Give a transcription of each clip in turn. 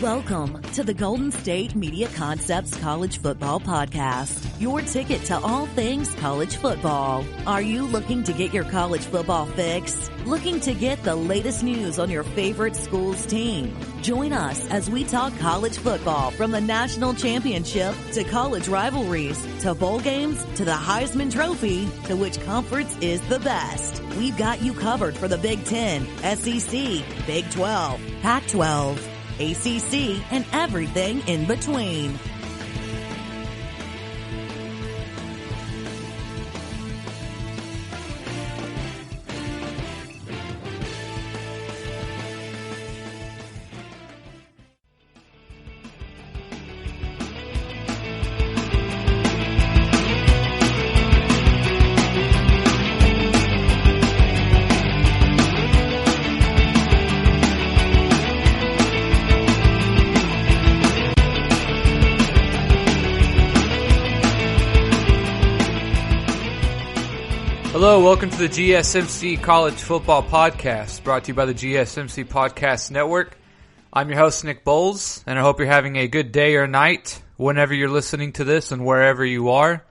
Welcome to the Golden State Media Concepts College Football Podcast, your ticket to all things college football. Are you looking to get your college football fix? Looking to get the latest news on your favorite school's team? Join us as we talk college football, from the national championship to college rivalries to bowl games to the Heisman Trophy to which conference is the best. We've got you covered for the Big Ten, SEC, Big 12, Pac-12, ACC, and everything in between. Hello, welcome to the GSMC College Football Podcast, brought to you by the GSMC Podcast Network. I'm your host, Nick Bowles, and I hope you're having a good day or night whenever you're listening to this and wherever you are.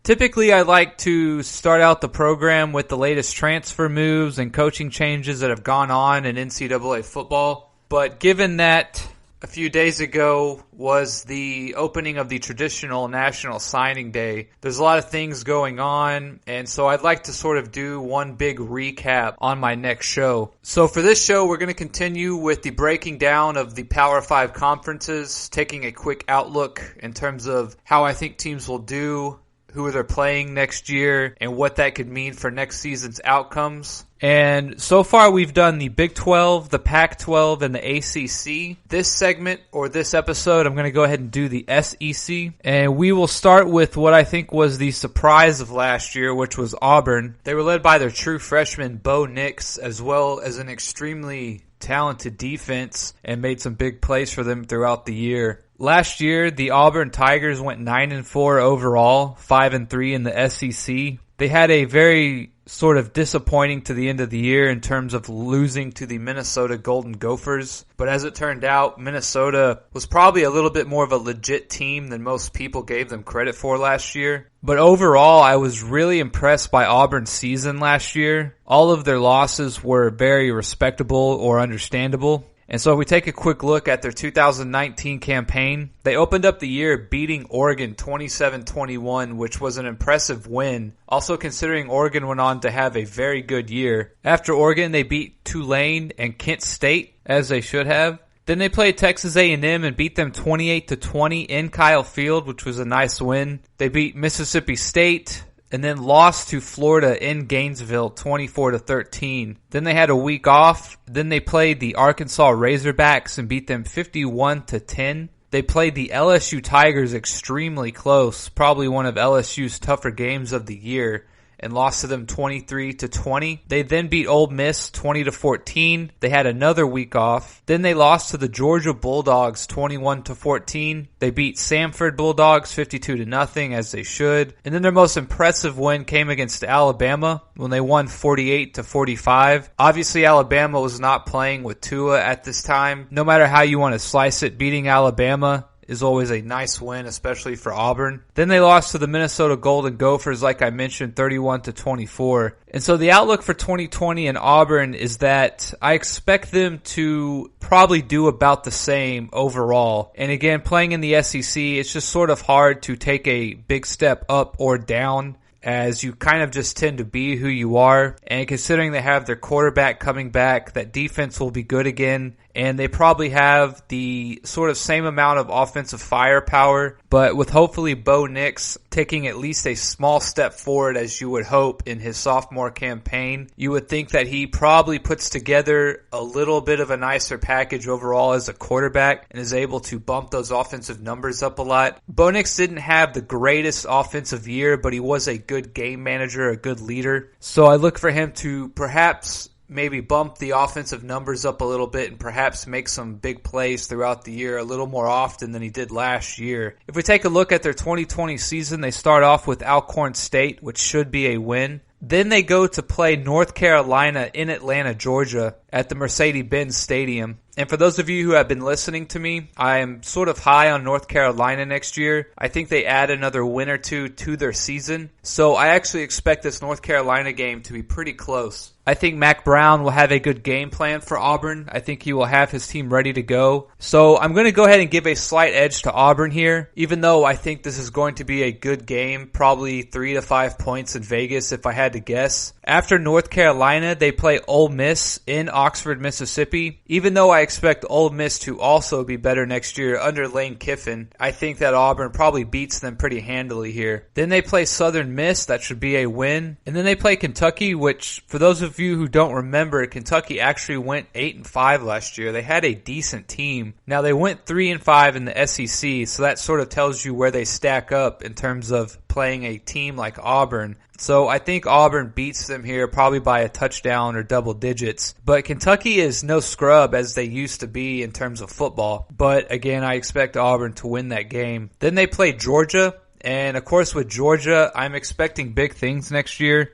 Typically, I like to start out the program with the latest transfer moves and coaching changes that have gone on in NCAA football, but given that a few days ago was the opening of the traditional National Signing Day, there's a lot of things going on, and so I'd like to sort of do one big recap on my next show. So for this show, we're going to continue with the breaking down of the Power 5 conferences, taking a quick outlook in terms of how I think teams will do, who they're playing next year, and what that could mean for next season's outcomes. And so far we've done the Big 12, the Pac-12, and the ACC. This segment, or this episode, I'm going to go ahead and do the SEC. And we will start with what I think was the surprise of last year, which was Auburn. They were led by their true freshman, Bo Nix, as well as an extremely talented defense, and made some big plays for them throughout the year. Last year, the Auburn Tigers went 9-4 overall, 5-3 in the SEC. They had a very sort of disappointing to the end of the year in terms of losing to the Minnesota Golden Gophers. But as it turned out, Minnesota was probably a little bit more of a legit team than most people gave them credit for last year. But overall, I was really impressed by Auburn's season last year. All of their losses were very respectable or understandable. And so if we take a quick look at their 2019 campaign, they opened up the year beating Oregon 27-21, which was an impressive win. Also considering Oregon went on to have a very good year. After Oregon, they beat Tulane and Kent State, as they should have. Then they played Texas A&M and beat them 28-20 in Kyle Field, which was a nice win. They beat Mississippi State, and then lost to Florida in Gainesville 24-13. Then they had a week off. Then they played the Arkansas Razorbacks and beat them 51-10. They played the LSU Tigers extremely close, probably one of LSU's tougher games of the year, and lost to them 23-20. They then beat Ole Miss 20-14. They had another week off. Then they lost to the Georgia Bulldogs 21-14. They beat Samford Bulldogs 52-0, as they should. And then their most impressive win came against Alabama when they won 48-45. Obviously, Alabama was not playing with Tua at this time. No matter how you want to slice it, beating Alabama is always a nice win, especially for Auburn. Then they lost to the Minnesota Golden Gophers, like I mentioned, 31-24. And so the outlook for 2020 in Auburn is that I expect them to probably do about the same overall. And again, playing in the SEC, it's just sort of hard to take a big step up or down, as you kind of just tend to be who you are. And considering they have their quarterback coming back, that defense will be good again. And they probably have the sort of same amount of offensive firepower, but with hopefully Bo Nix taking at least a small step forward, as you would hope, in his sophomore campaign, you would think that he probably puts together a little bit of a nicer package overall as a quarterback and is able to bump those offensive numbers up a lot. Bo Nix didn't have the greatest offensive year, but he was a good game manager, a good leader. So I look for him to perhaps maybe bump the offensive numbers up a little bit and perhaps make some big plays throughout the year a little more often than he did last year. If we take a look at their 2020 season, they start off with Alcorn State, which should be a win. Then they go to play North Carolina in Atlanta, Georgia at the Mercedes-Benz Stadium. And for those of you who have been listening to me, I am sort of high on North Carolina next year. I think they add another win or two to their season. So I actually expect this North Carolina game to be pretty close. I think Mac Brown will have a good game plan for Auburn. I think he will have his team ready to go. So I'm going to go ahead and give a slight edge to Auburn here, even though I think this is going to be a good game, probably 3 to 5 points in Vegas if I had to guess. After North Carolina, they play Ole Miss in Oxford, Mississippi. Even though I expect Ole Miss to also be better next year under Lane Kiffin, I think that Auburn probably beats them pretty handily here. Then they play Southern Miss. That should be a win. And then they play Kentucky, which for those of you who don't remember, Kentucky actually went 8-5 last year. They had a decent team. Now they went 3-5 in the SEC, so that sort of tells you where they stack up in terms of playing a team like Auburn. So I think Auburn beats them here probably by a touchdown or double digits. But Kentucky is no scrub as they used to be in terms of football. But again, I expect Auburn to win that game. Then they play Georgia. And of course with Georgia, I'm expecting big things next year.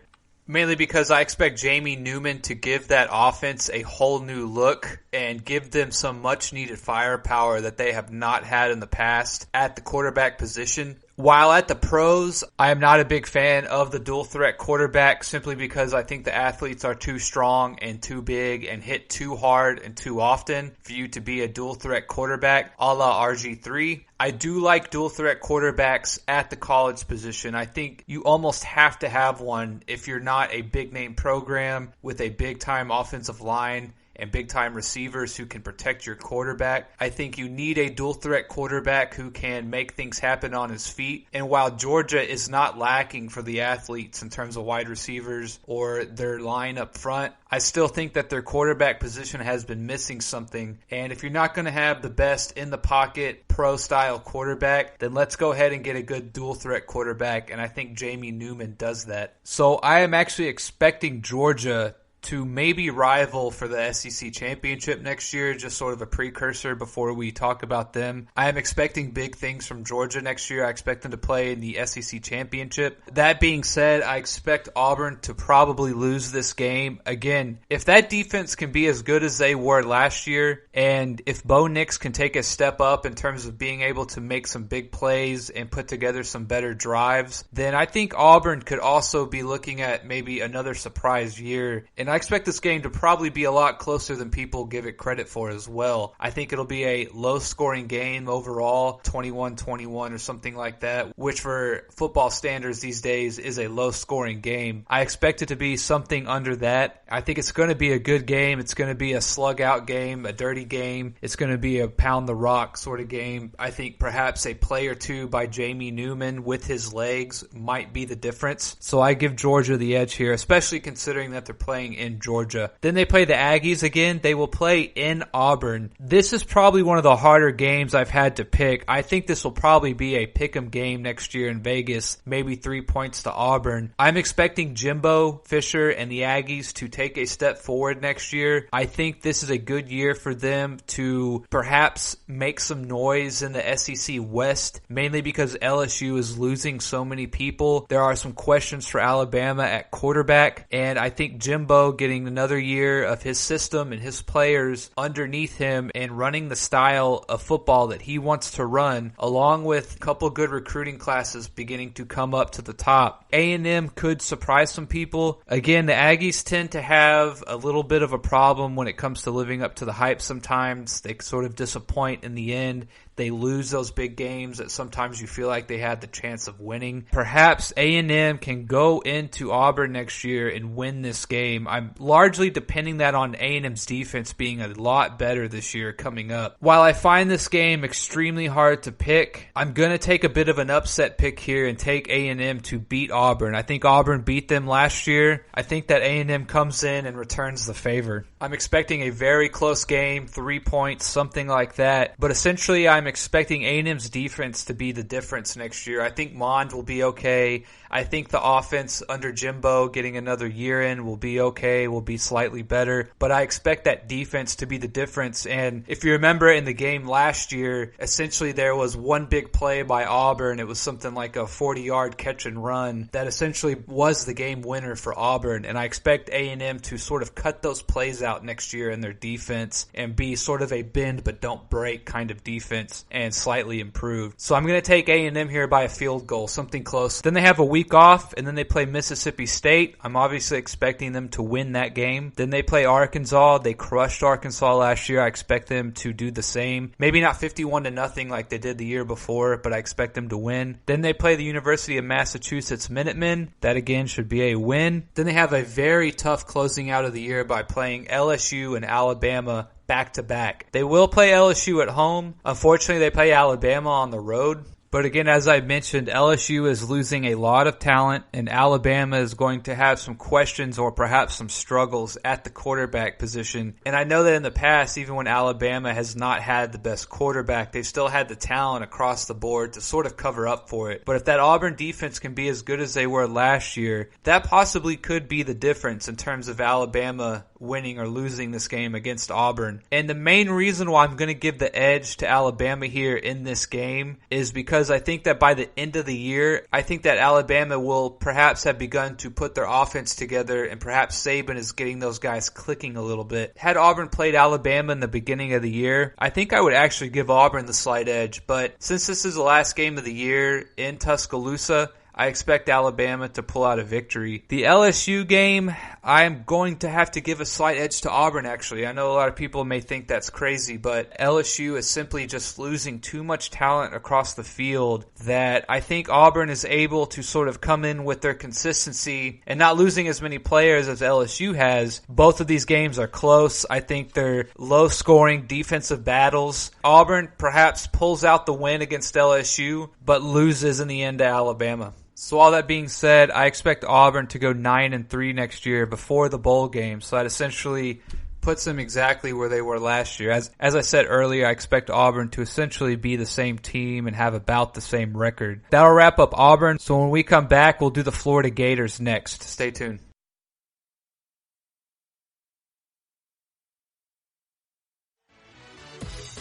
Mainly because I expect Jamie Newman to give that offense a whole new look and give them some much needed firepower that they have not had in the past at the quarterback position. While at the pros, I am not a big fan of the dual threat quarterback simply because I think the athletes are too strong and too big and hit too hard and too often for you to be a dual threat quarterback a la RG3. I do like dual threat quarterbacks at the college position. I think you almost have to have one if you're not a big name program with a big time offensive line and big-time receivers who can protect your quarterback. I think you need a dual-threat quarterback who can make things happen on his feet. And while Georgia is not lacking for the athletes in terms of wide receivers or their line up front, I still think that their quarterback position has been missing something. And if you're not going to have the best in-the-pocket, pro-style quarterback, then let's go ahead and get a good dual-threat quarterback. And I think Jamie Newman does that. So I am actually expecting Georgia to maybe rival for the SEC championship next year, just sort of a precursor before we talk about them. I am expecting big things from Georgia next year. I expect them to play in the SEC championship. That being said, I expect Auburn to probably lose this game. Again, if that defense can be as good as they were last year, and if Bo Nix can take a step up in terms of being able to make some big plays and put together some better drives, then I think Auburn could also be looking at maybe another surprise year. And I expect this game to probably be a lot closer than people give it credit for as well. I think it'll be a low-scoring game overall, 21-21 or something like that, which for football standards these days is a low-scoring game. I expect it to be something under that. I think it's going to be a good game. It's going to be a slug-out game, a dirty game. It's going to be a pound-the-rock sort of game. I think perhaps a play or two by Jamie Newman with his legs might be the difference. So I give Georgia the edge here, especially considering that they're playing in Georgia. Then they play the Aggies again. They will play in Auburn. This is probably one of the harder games I've had to pick. I think this will probably be a pick'em game next year in Vegas, maybe 3 points to Auburn. I'm expecting Jimbo Fisher and the Aggies to take a step forward next year. I think this is a good year for them to perhaps make some noise in the SEC West, mainly because LSU is losing so many people. There are some questions for Alabama at quarterback, and I think Jimbo getting another year of his system and his players underneath him and running the style of football that he wants to run, along with a couple good recruiting classes beginning to come up to the top. A&M could surprise some people. Again, the Aggies tend to have a little bit of a problem when it comes to living up to the hype sometimes. They sort of disappoint in the end. They lose those big games that sometimes you feel like they had the chance of winning. Perhaps A&M can go into Auburn next year and win this game. I'm largely depending that on A&M's defense being a lot better this year coming up. While I find this game extremely hard to pick, I'm going to take a bit of an upset pick here and take A&M to beat Auburn. I think Auburn beat them last year. I think that A&M comes in and returns the favor. I'm expecting a very close game, 3 points, something like that. But essentially, I'm I'm expecting A&M's defense to be the difference next year. I think Mond will be okay. I think the offense under Jimbo getting another year in will be okay, will be slightly better. But I expect that defense to be the difference. And if you remember in the game last year, essentially there was one big play by Auburn. It was something like a 40-yard catch and run that essentially was the game winner for Auburn. And I expect A&M to sort of cut those plays out next year in their defense and be sort of a bend but don't break kind of defense and slightly improved. So I'm going to take A&M here by a field goal, something close. Then they have a week off, and then they play Mississippi State. I'm obviously expecting them to win that game. Then they play Arkansas. They crushed Arkansas last year. I expect them to do the same. Maybe not 51-0 like they did the year before, but I expect them to win. Then they play the University of Massachusetts Minutemen. That again should be a win. Then they have a very tough closing out of the year by playing LSU and Alabama back-to-back. They will play LSU at home. Unfortunately, they play Alabama on the road. But again, as I mentioned, LSU is losing a lot of talent, and Alabama is going to have some questions or perhaps some struggles at the quarterback position. And I know that in the past, even when Alabama has not had the best quarterback, they've still had the talent across the board to sort of cover up for it. But if that Auburn defense can be as good as they were last year, that possibly could be the difference in terms of Alabama winning or losing this game against Auburn. And the main reason why I'm going to give the edge to Alabama here in this game is because I think that by the end of the year, I think that Alabama will perhaps have begun to put their offense together, and perhaps Saban is getting those guys clicking a little bit. Had Auburn played Alabama in the beginning of the year, I think I would actually give Auburn the slight edge. But since this is the last game of the year in Tuscaloosa, I expect Alabama to pull out a victory. The LSU game, I'm going to have to give a slight edge to Auburn, actually. I know a lot of people may think that's crazy, but LSU is simply just losing too much talent across the field that I think Auburn is able to sort of come in with their consistency and not losing as many players as LSU has. Both of these games are close. I think they're low-scoring defensive battles. Auburn perhaps pulls out the win against LSU, but loses in the end to Alabama. So all that being said, I expect Auburn to go 9-3 next year before the bowl game. So that essentially puts them exactly where they were last year. As I said earlier, I expect Auburn to essentially be the same team and have about the same record. That'll wrap up Auburn. So when we come back, we'll do the Florida Gators next. Stay tuned.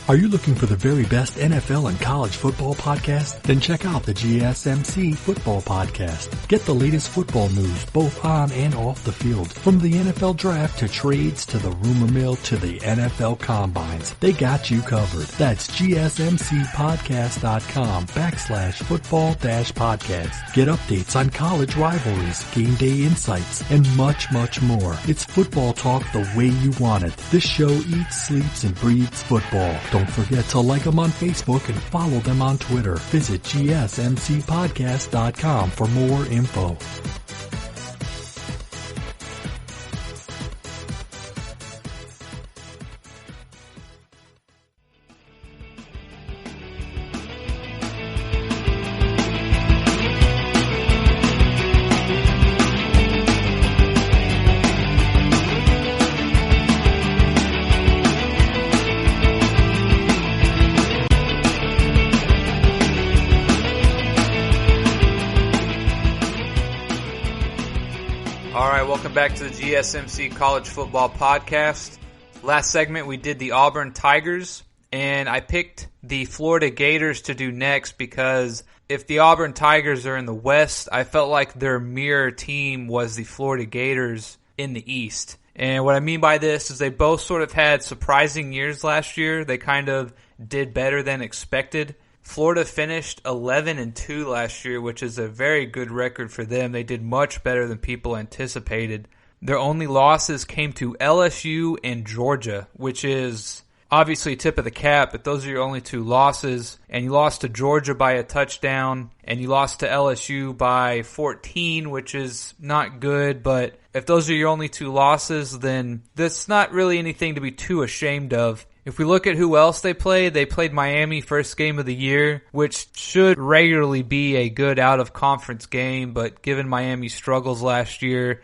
Are you looking for the very best NFL and college football podcast? Then check out the GSMC Football Podcast. Get the latest football news both on and off the field. From the NFL Draft to trades to the rumor mill to the NFL Combines. They got you covered. That's GSMCpodcast.com/football-podcast. Get updates on college rivalries, game day insights, and much, much more. It's football talk the way you want it. This show eats, sleeps, and breathes football. Don't forget to like them on Facebook and follow them on Twitter. Visit GSMCpodcast.com for more info. Back to the GSMC College Football Podcast. Last segment we did the Auburn Tigers, and I picked the Florida Gators to do next because if the Auburn Tigers are in the West, I felt like their mirror team was the Florida Gators in the East. And what I mean by this is they both sort of had surprising years last year. They kind of did better than expected. Florida finished 11-2 last year, which is a very good record for them. They did much better than people anticipated. Their only losses came to LSU and Georgia, which is obviously tip of the cap, but those are your only two losses. And you lost to Georgia by a touchdown, and you lost to LSU by 14, which is not good. But if those are your only two losses, then that's not really anything to be too ashamed of. If we look at who else they played Miami first game of the year, which should regularly be a good out-of-conference game, but given Miami's struggles last year,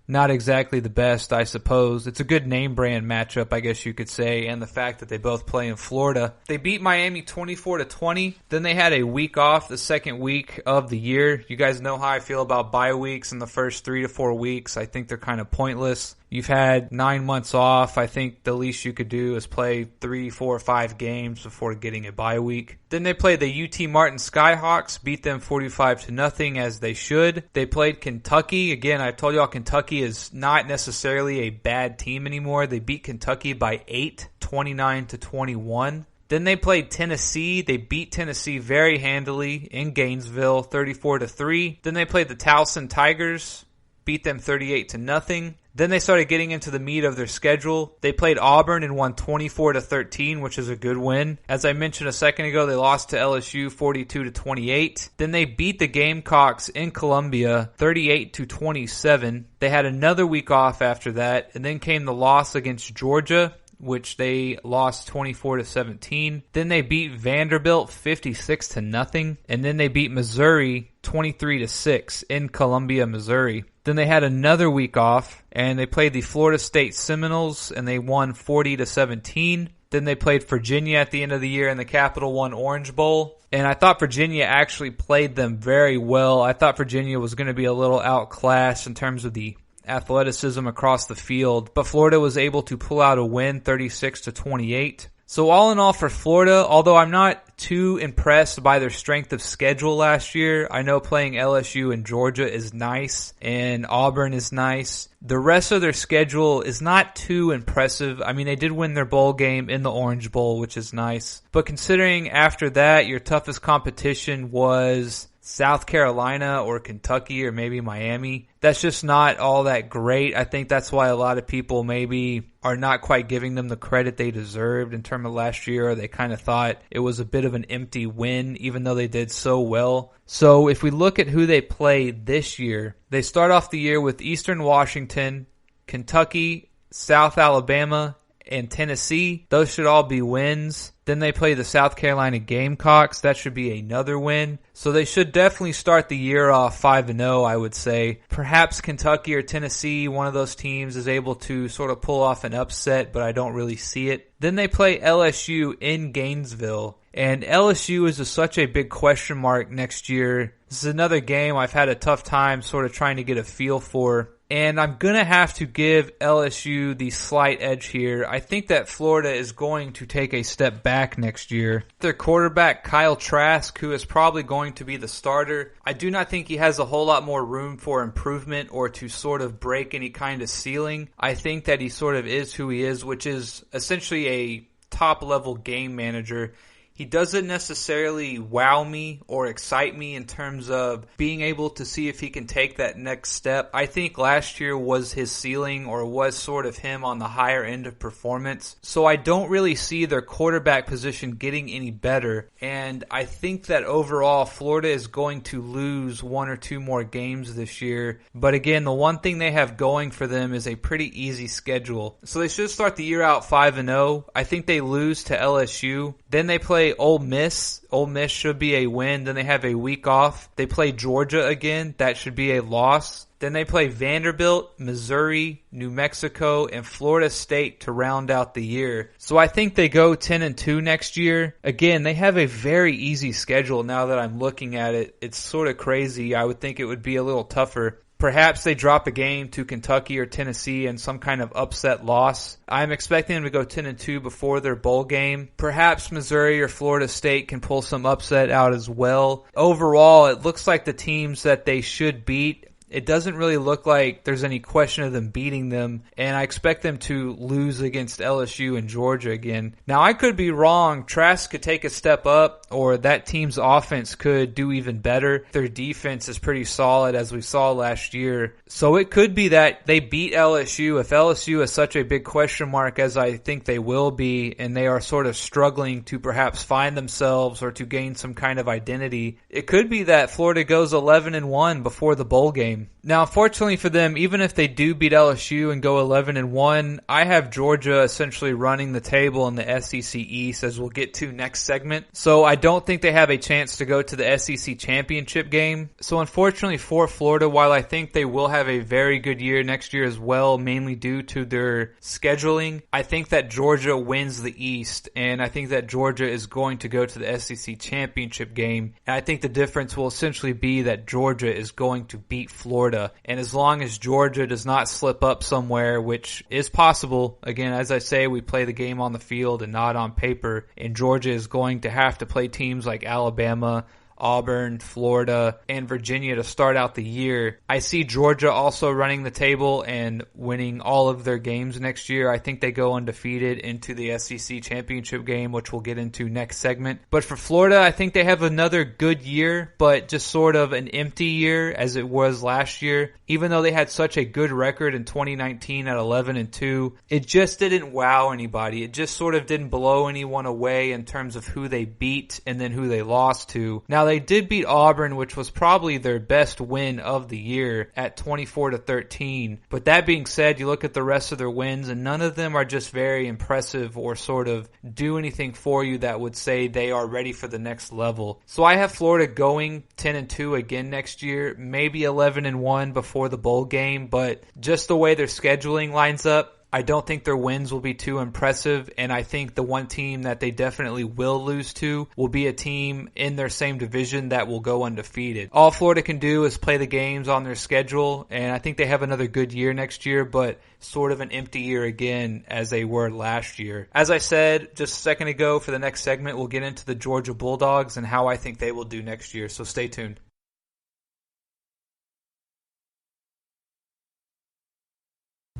not exactly the best, I suppose. It's a good name brand matchup, I guess you could say, and the fact that they both play in Florida. They beat Miami 24-20. Then they had a week off the second week of the year. You guys know how I feel about bye weeks in the first 3 to 4 weeks. I think they're kind of pointless. You've had 9 months off. I think the least you could do is play 3, 4, 5 games before getting a bye week. Then they played the UT Martin Skyhawks, beat them 45-0 as they should. They played Kentucky. Again, I told y'all Kentucky is not necessarily a bad team anymore. They beat Kentucky by 8, 29-21. Then they played Tennessee. They beat Tennessee very handily in Gainesville, 34-3. Then they played the Towson Tigers, beat them 38-0. Then they started getting into the meat of their schedule. They played Auburn and won 24-13, which is a good win. As I mentioned a second ago, they lost to LSU 42-28. Then they beat the Gamecocks in Columbia 38-27. They had another week off after that, and then came the loss against Georgia, which they lost 24-17. Then they beat Vanderbilt 56-0, and then they beat Missouri 23-6 in Columbia, Missouri. Then they had another week off, and they played the Florida State Seminoles, and they won 40-17. Then they played Virginia at the end of the year in the Capital One Orange Bowl. And I thought Virginia actually played them very well. I thought Virginia was going to be a little outclassed in terms of the athleticism across the field, but Florida was able to pull out a win 36-28. So all in all for Florida, although I'm not too impressed by their strength of schedule last year, I know playing LSU and Georgia is nice and Auburn is nice. The rest of their schedule is not too impressive. I mean, they did win their bowl game in the Orange Bowl, which is nice. But considering after that, your toughest competition was South Carolina or Kentucky or maybe Miami, that's just not all that great. I think that's why a lot of people maybe are not quite giving them the credit they deserved in terms of last year. Or they kind of thought it was a bit of an empty win, even though they did so well. So if we look at who they play this year, they start off the year with Eastern Washington, Kentucky, South Alabama, and Tennessee. Those should all be wins. Then they play the South Carolina Gamecocks. That should be another win. So they should definitely start the year off 5-0, I would say. Perhaps Kentucky or Tennessee, one of those teams, is able to sort of pull off an upset, but I don't really see it. Then they play LSU in Gainesville. And LSU is such a big question mark next year. This is another game I've had a tough time sort of trying to get a feel for. And I'm going to have to give LSU the slight edge here. I think that Florida is going to take a step back next year. Their quarterback, Kyle Trask, who is probably going to be the starter, I do not think he has a whole lot more room for improvement or to sort of break any kind of ceiling. I think that he sort of is who he is, which is essentially a top-level game manager. He doesn't necessarily wow me or excite me in terms of being able to see if he can take that next step. I think last year was his ceiling or was sort of him on the higher end of performance. So I don't really see their quarterback position getting any better. And I think that overall Florida is going to lose 1 or 2 more games this year. But again, the one thing they have going for them is a pretty easy schedule. So they should start the year out 5-0. I think they lose to LSU. Then they play Ole Miss. Ole Miss should be a win. Then they have a week off. They play Georgia again. That should be a loss. Then they play Vanderbilt, Missouri, New Mexico, and Florida State to round out the year. So I think they go 10-2 next year. Again, they have a very easy schedule now that I'm looking at it. It's sort of crazy. I would think it would be a little tougher. Perhaps they drop a game to Kentucky or Tennessee and some kind of upset loss. I'm expecting them to go 10-2 before their bowl game. Perhaps Missouri or Florida State can pull some upset out as well. Overall, it looks like the teams that they should beat, it doesn't really look like there's any question of them beating them, and I expect them to lose against LSU and Georgia again. Now, I could be wrong. Trask could take a step up, or that team's offense could do even better. Their defense is pretty solid, as we saw last year. So it could be that they beat LSU. If LSU is such a big question mark, as I think they will be, and they are sort of struggling to perhaps find themselves or to gain some kind of identity, it could be that Florida goes 11-1 before the bowl game. game. Now, unfortunately for them, even if they do beat LSU and go 11-1, I have Georgia essentially running the table in the SEC East, as we'll get to next segment. So I don't think they have a chance to go to the SEC championship game. So unfortunately for Florida, while I think they will have a very good year next year as well, mainly due to their scheduling, I think that Georgia wins the East, and I think that Georgia is going to go to the SEC championship game. And I think the difference will essentially be that Georgia is going to beat Florida. And as long as Georgia does not slip up somewhere, which is possible, again, as I say, we play the game on the field and not on paper, and Georgia is going to have to play teams like Alabama, Auburn, Florida, and Virginia to start out the year. I see Georgia also running the table and winning all of their games next year. I think they go undefeated into the SEC championship game, which we'll get into next segment. But for Florida, I think they have another good year, but just sort of an empty year as it was last year. Even though they had such a good record in 2019 at 11-2, it just didn't wow anybody. It just sort of didn't blow anyone away in terms of who they beat and then who they lost to. Now, they did beat Auburn, which was probably their best win of the year at 24-13. But that being said, you look at the rest of their wins, and none of them are just very impressive or sort of do anything for you that would say they are ready for the next level. So I have Florida going 10-2 again next year, maybe 11-1 before the bowl game, but just the way their scheduling lines up, I don't think their wins will be too impressive, and I think the one team that they definitely will lose to will be a team in their same division that will go undefeated. All Florida can do is play the games on their schedule, and I think they have another good year next year, but sort of an empty year again as they were last year. As I said just a second ago, for the next segment, we'll get into the Georgia Bulldogs and how I think they will do next year, so stay tuned.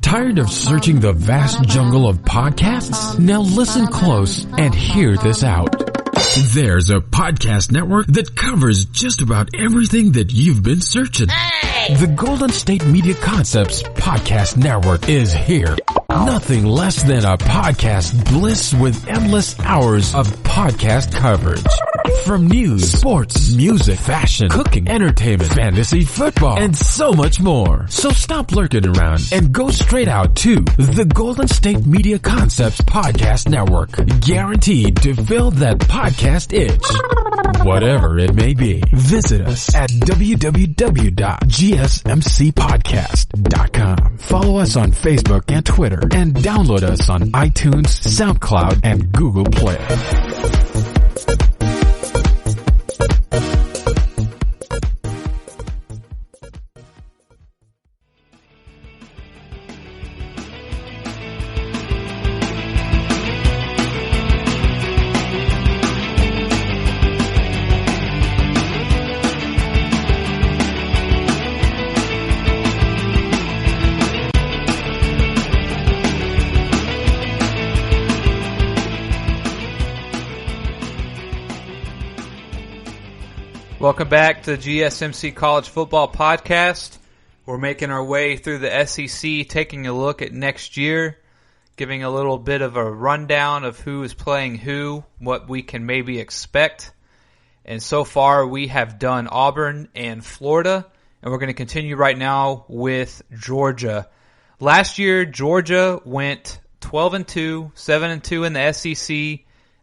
Tired of searching the vast jungle of podcasts? Now listen close and hear this out. There's a podcast network that covers just about everything that you've been searching. Hey! The Golden State Media Concepts Podcast Network is here. Nothing less than a podcast bliss with endless hours of podcast coverage. From news, sports, music, fashion, cooking, entertainment, fantasy, football, and so much more. So stop lurking around and go straight out to the Golden State Media Concepts Podcast Network. Guaranteed to fill that podcast itch. Whatever it may be. Visit us at www.gsmcpodcast.com. Follow us on Facebook and Twitter, and download us on iTunes, SoundCloud, and Google Play. Welcome back to the GSMC College Football Podcast. We're making our way through the SEC, taking a look at next year, giving a little bit of a rundown of who is playing who, what we can maybe expect. And so far, we have done Auburn and Florida, and we're going to continue right now with Georgia. Last year, Georgia went 12-2, 7-2 in the SEC,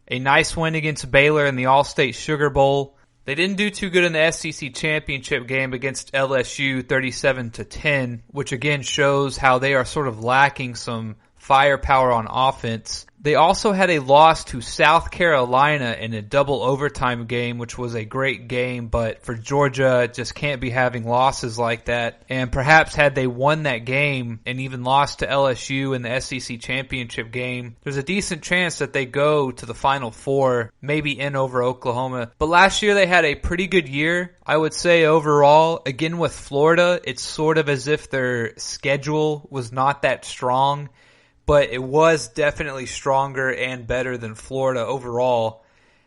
a nice win against Baylor in the All-State Sugar Bowl. They didn't do too good in the SEC championship game against LSU 37-10, which again shows how they are sort of lacking some firepower on offense. They also had a loss to South Carolina in a double overtime game, which was a great game, but for Georgia, it just can't be having losses like that. And perhaps had they won that game and even lost to LSU in the SEC championship game, there's a decent chance that they go to the Final Four, maybe in over Oklahoma. But last year they had a pretty good year, I would say overall. Again with Florida, it's sort of as if their schedule was not that strong, but it was definitely stronger and better than Florida overall.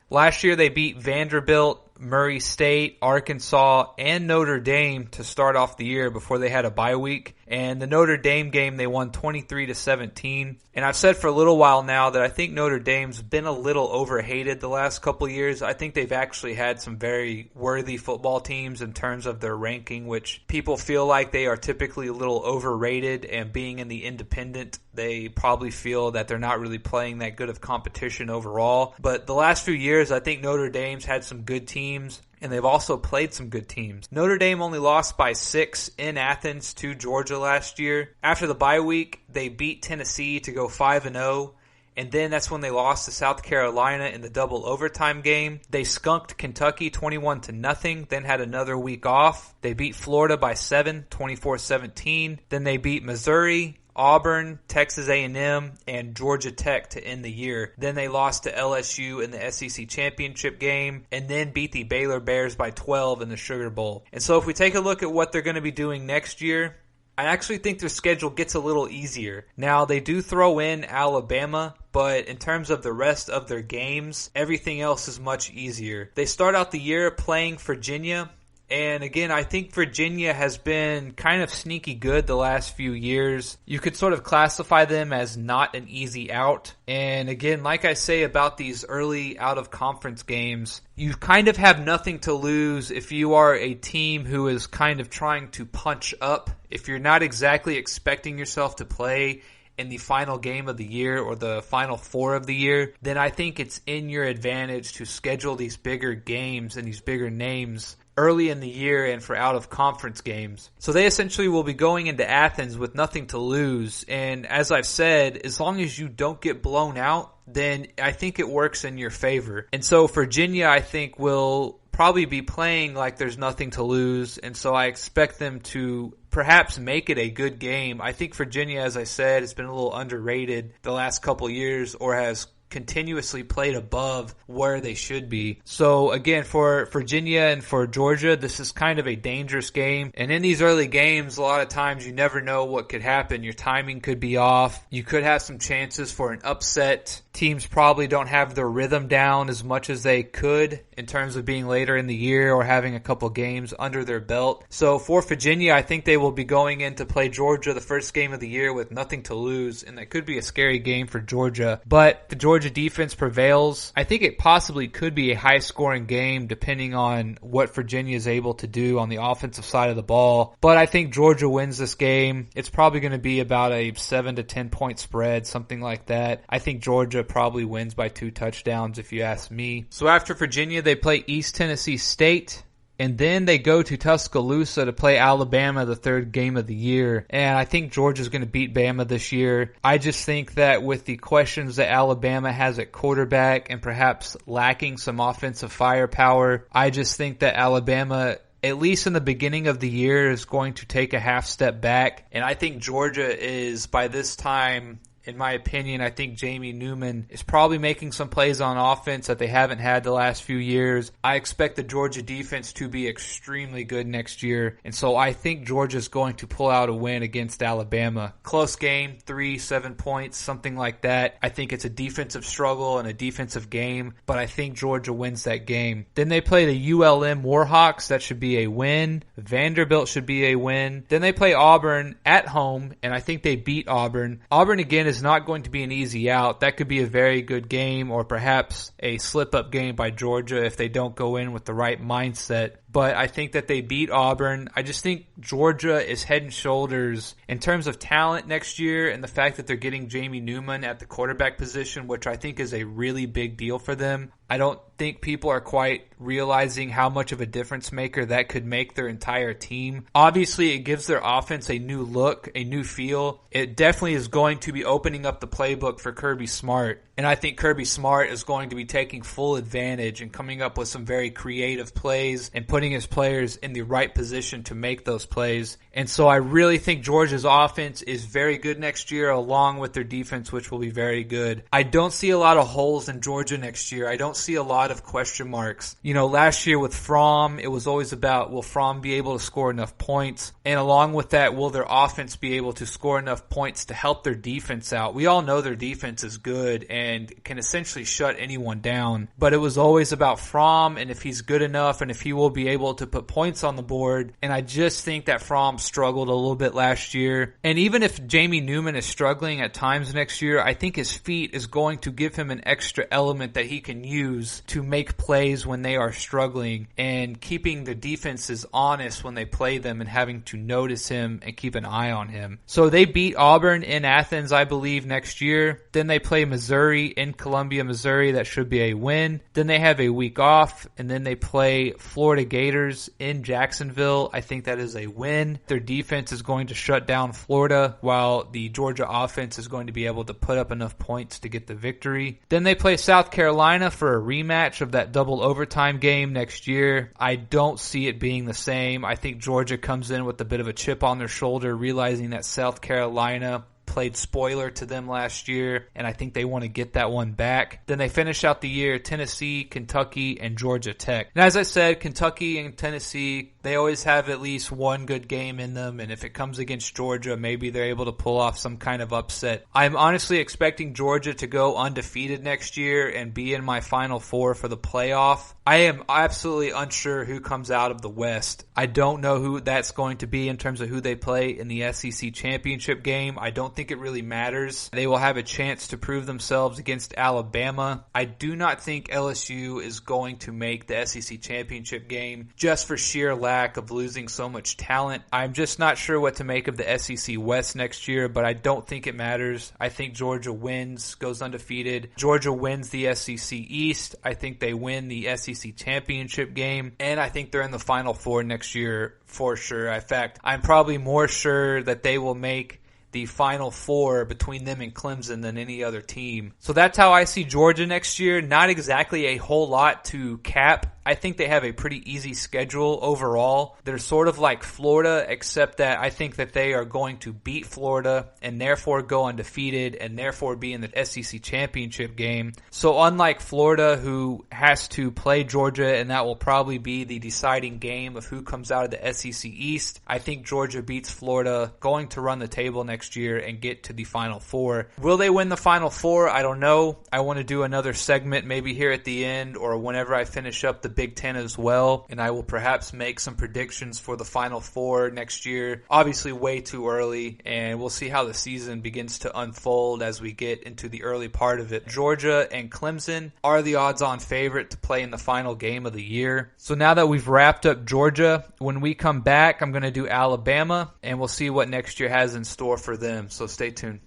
Last year they beat Vanderbilt, Murray State, Arkansas, and Notre Dame to start off the year before they had a bye week. And the Notre Dame game, they won 23-17. And I've said for a little while now that I think Notre Dame's been a little overhated the last couple of years. I think they've actually had some very worthy football teams in terms of their ranking, which people feel like they are typically a little overrated, and being in the independent, they probably feel that they're not really playing that good of competition overall. But the last few years, I think Notre Dame's had some good teams, and they've also played some good teams. Notre Dame only lost by 6 in Athens to Georgia last year. After the bye week, they beat Tennessee to go 5-0. And then that's when they lost to South Carolina in the double overtime game. They skunked Kentucky 21-0, then had another week off. They beat Florida by 7, 24-17. Then they beat Missouri, Auburn, Texas A&M, and Georgia Tech to end the year. Then they lost to LSU in the SEC championship game, and then beat the Baylor Bears by 12 in the Sugar Bowl. And so if we take a look at what they're going to be doing next year, I actually think their schedule gets a little easier. Now, they do throw in Alabama, but in terms of the rest of their games, everything else is much easier. They start out the year playing Virginia. And again, I think Virginia has been kind of sneaky good the last few years. You could sort of classify them as not an easy out. And again, like I say about these early out-of-conference games, you kind of have nothing to lose if you are a team who is kind of trying to punch up. If you're not exactly expecting yourself to play in the final game of the year or the final 4 of the year, then I think it's in your advantage to schedule these bigger games and these bigger names early in the year and for out-of-conference games. So they essentially will be going into Athens with nothing to lose. And as I've said, as long as you don't get blown out, then I think it works in your favor. And so Virginia, I think, will probably be playing like there's nothing to lose. And so I expect them to perhaps make it a good game. I think Virginia, as I said, has been a little underrated the last couple years, or has continuously played above where they should be. So again, for Virginia and for Georgia, this is kind of a dangerous game. And in these early games, a lot of times you never know what could happen. Your timing could be off. You could have some chances for an upset. Teams probably don't have their rhythm down as much as they could in terms of being later in the year or having a couple games under their belt. So for Virginia, I think they will be going in to play Georgia the first game of the year with nothing to lose, and that could be a scary game for Georgia. But the Georgia defense prevails. I think it possibly could be a high-scoring game depending on what Virginia is able to do on the offensive side of the ball. But I think Georgia wins this game. It's probably going to be about a 7 to 10 point spread, something like that. I think Georgia probably wins by 2 touchdowns if you ask me. So after Virginia, they play East Tennessee State. And then they go to Tuscaloosa to play Alabama, the third game of the year. And I think Georgia's going to beat Bama this year. I just think that with the questions that Alabama has at quarterback and perhaps lacking some offensive firepower, I just think that Alabama, at least in the beginning of the year, is going to take a half step back. And I think Georgia is, by this time, in my opinion, I think Jamie Newman is probably making some plays on offense that they haven't had the last few years. I expect the Georgia defense to be extremely good next year, and so I think Georgia's going to pull out a win against Alabama. Close game, 3-7 points, something like that. I think it's a defensive struggle and a defensive game, but I think Georgia wins that game. Then they play the ULM Warhawks. That should be a win. Vanderbilt should be a win. Then they play Auburn at home, and I think they beat Auburn. Auburn, again, is not going to be an easy out. That could be a very good game, or perhaps a slip-up game by Georgia if they don't go in with the right mindset. But I think that they beat Auburn. I just think Georgia is head and shoulders in terms of talent next year, and the fact that they're getting Jamie Newman at the quarterback position, which I think is a really big deal for them. I don't think people are quite realizing how much of a difference maker that could make their entire team. Obviously, it gives their offense a new look, a new feel. It definitely is going to be opening up the playbook for Kirby Smart. And I think Kirby Smart is going to be taking full advantage and coming up with some very creative plays and putting his players in the right position to make those plays. And so I really think Georgia's offense is very good next year, along with their defense, which will be very good. I don't see a lot of holes in Georgia next year. I don't see a lot of question marks. You know, last year with Fromm, it was always about, will Fromm be able to score enough points? And along with that, will their offense be able to score enough points to help their defense out? We all know their defense is good and can essentially shut anyone down. But it was always about Fromm and if he's good enough and if he will be able to put points on the board. And I just think that Fromm struggled a little bit last year. And even if Jamie Newman is struggling at times next year, I think his feet is going to give him an extra element that he can use to make plays when they are struggling and keeping the defenses honest when they play them and having to notice him and keep an eye on him. So they beat Auburn in Athens, I believe, next year. Then they play Missouri in Columbia, Missouri. That should be a win. Then they have a week off, and then they play Florida Gators in Jacksonville. I think that is a win. Their defense is going to shut down Florida, while the Georgia offense is going to be able to put up enough points to get the victory. Then they play South Carolina for a rematch of that double overtime game next year. I don't see it being the same. I think Georgia comes in with a bit of a chip on their shoulder, realizing that South Carolina played spoiler to them last year, and I think they want to get that one back. Then they finish out the year Tennessee, Kentucky, and Georgia Tech. And as I said, Kentucky and Tennessee, they always have at least one good game in them, and if it comes against Georgia, maybe they're able to pull off some kind of upset. I'm honestly expecting Georgia to go undefeated next year and be in my Final Four for the playoff. I am absolutely unsure who comes out of the West. I don't know who that's going to be in terms of who they play in the SEC championship game. I don't think it really matters. They will have a chance to prove themselves against Alabama. I do not think LSU is going to make the SEC championship game just for sheer lack of losing so much talent. I'm just not sure what to make of the SEC West next year, but I don't think it matters. I think Georgia wins, goes undefeated. Georgia wins the SEC East. I think they win the SEC championship game, and I think they're in the Final Four next year for sure. In fact, I'm probably more sure that they will make the Final Four between them and Clemson than any other team. So that's how I see Georgia next year. Not exactly a whole lot to cap. I think they have a pretty easy schedule overall. They're sort of like Florida, except that I think that they are going to beat Florida and therefore go undefeated and therefore be in the SEC championship game. So unlike Florida, who has to play Georgia, and that will probably be the deciding game of who comes out of the SEC East, I think Georgia beats Florida, going to run the table next year and get to the Final Four. Will they win the Final Four? I don't know. I want to do another segment maybe here at the end or whenever I finish up the Big Ten as well, and I will perhaps make some predictions for the Final Four next year. Obviously way too early, and we'll see how the season begins to unfold as we get into the early part of it. Georgia and Clemson are the odds-on favorite to play in the final game of the year. So now that we've wrapped up Georgia, when we come back, I'm going to do Alabama, and we'll see what next year has in store for them. So stay tuned.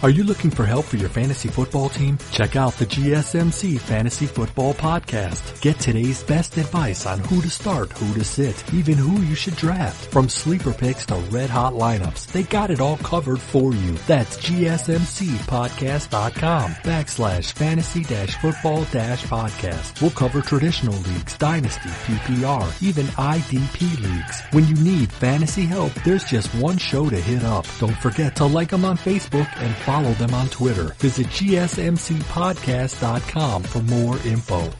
Are you looking for help for your fantasy football team? Check out the GSMC Fantasy Football Podcast. Get today's best advice on who to start, who to sit, even who you should draft. From sleeper picks to red hot lineups, they got it all covered for you. That's GSMCpodcast.com/fantasy-football-podcast. We'll cover traditional leagues, dynasty, PPR, even IDP leagues. When you need fantasy help, there's just one show to hit up. Don't forget to like them on Facebook and follow them on Twitter. Visit GSMCpodcast.com for more info.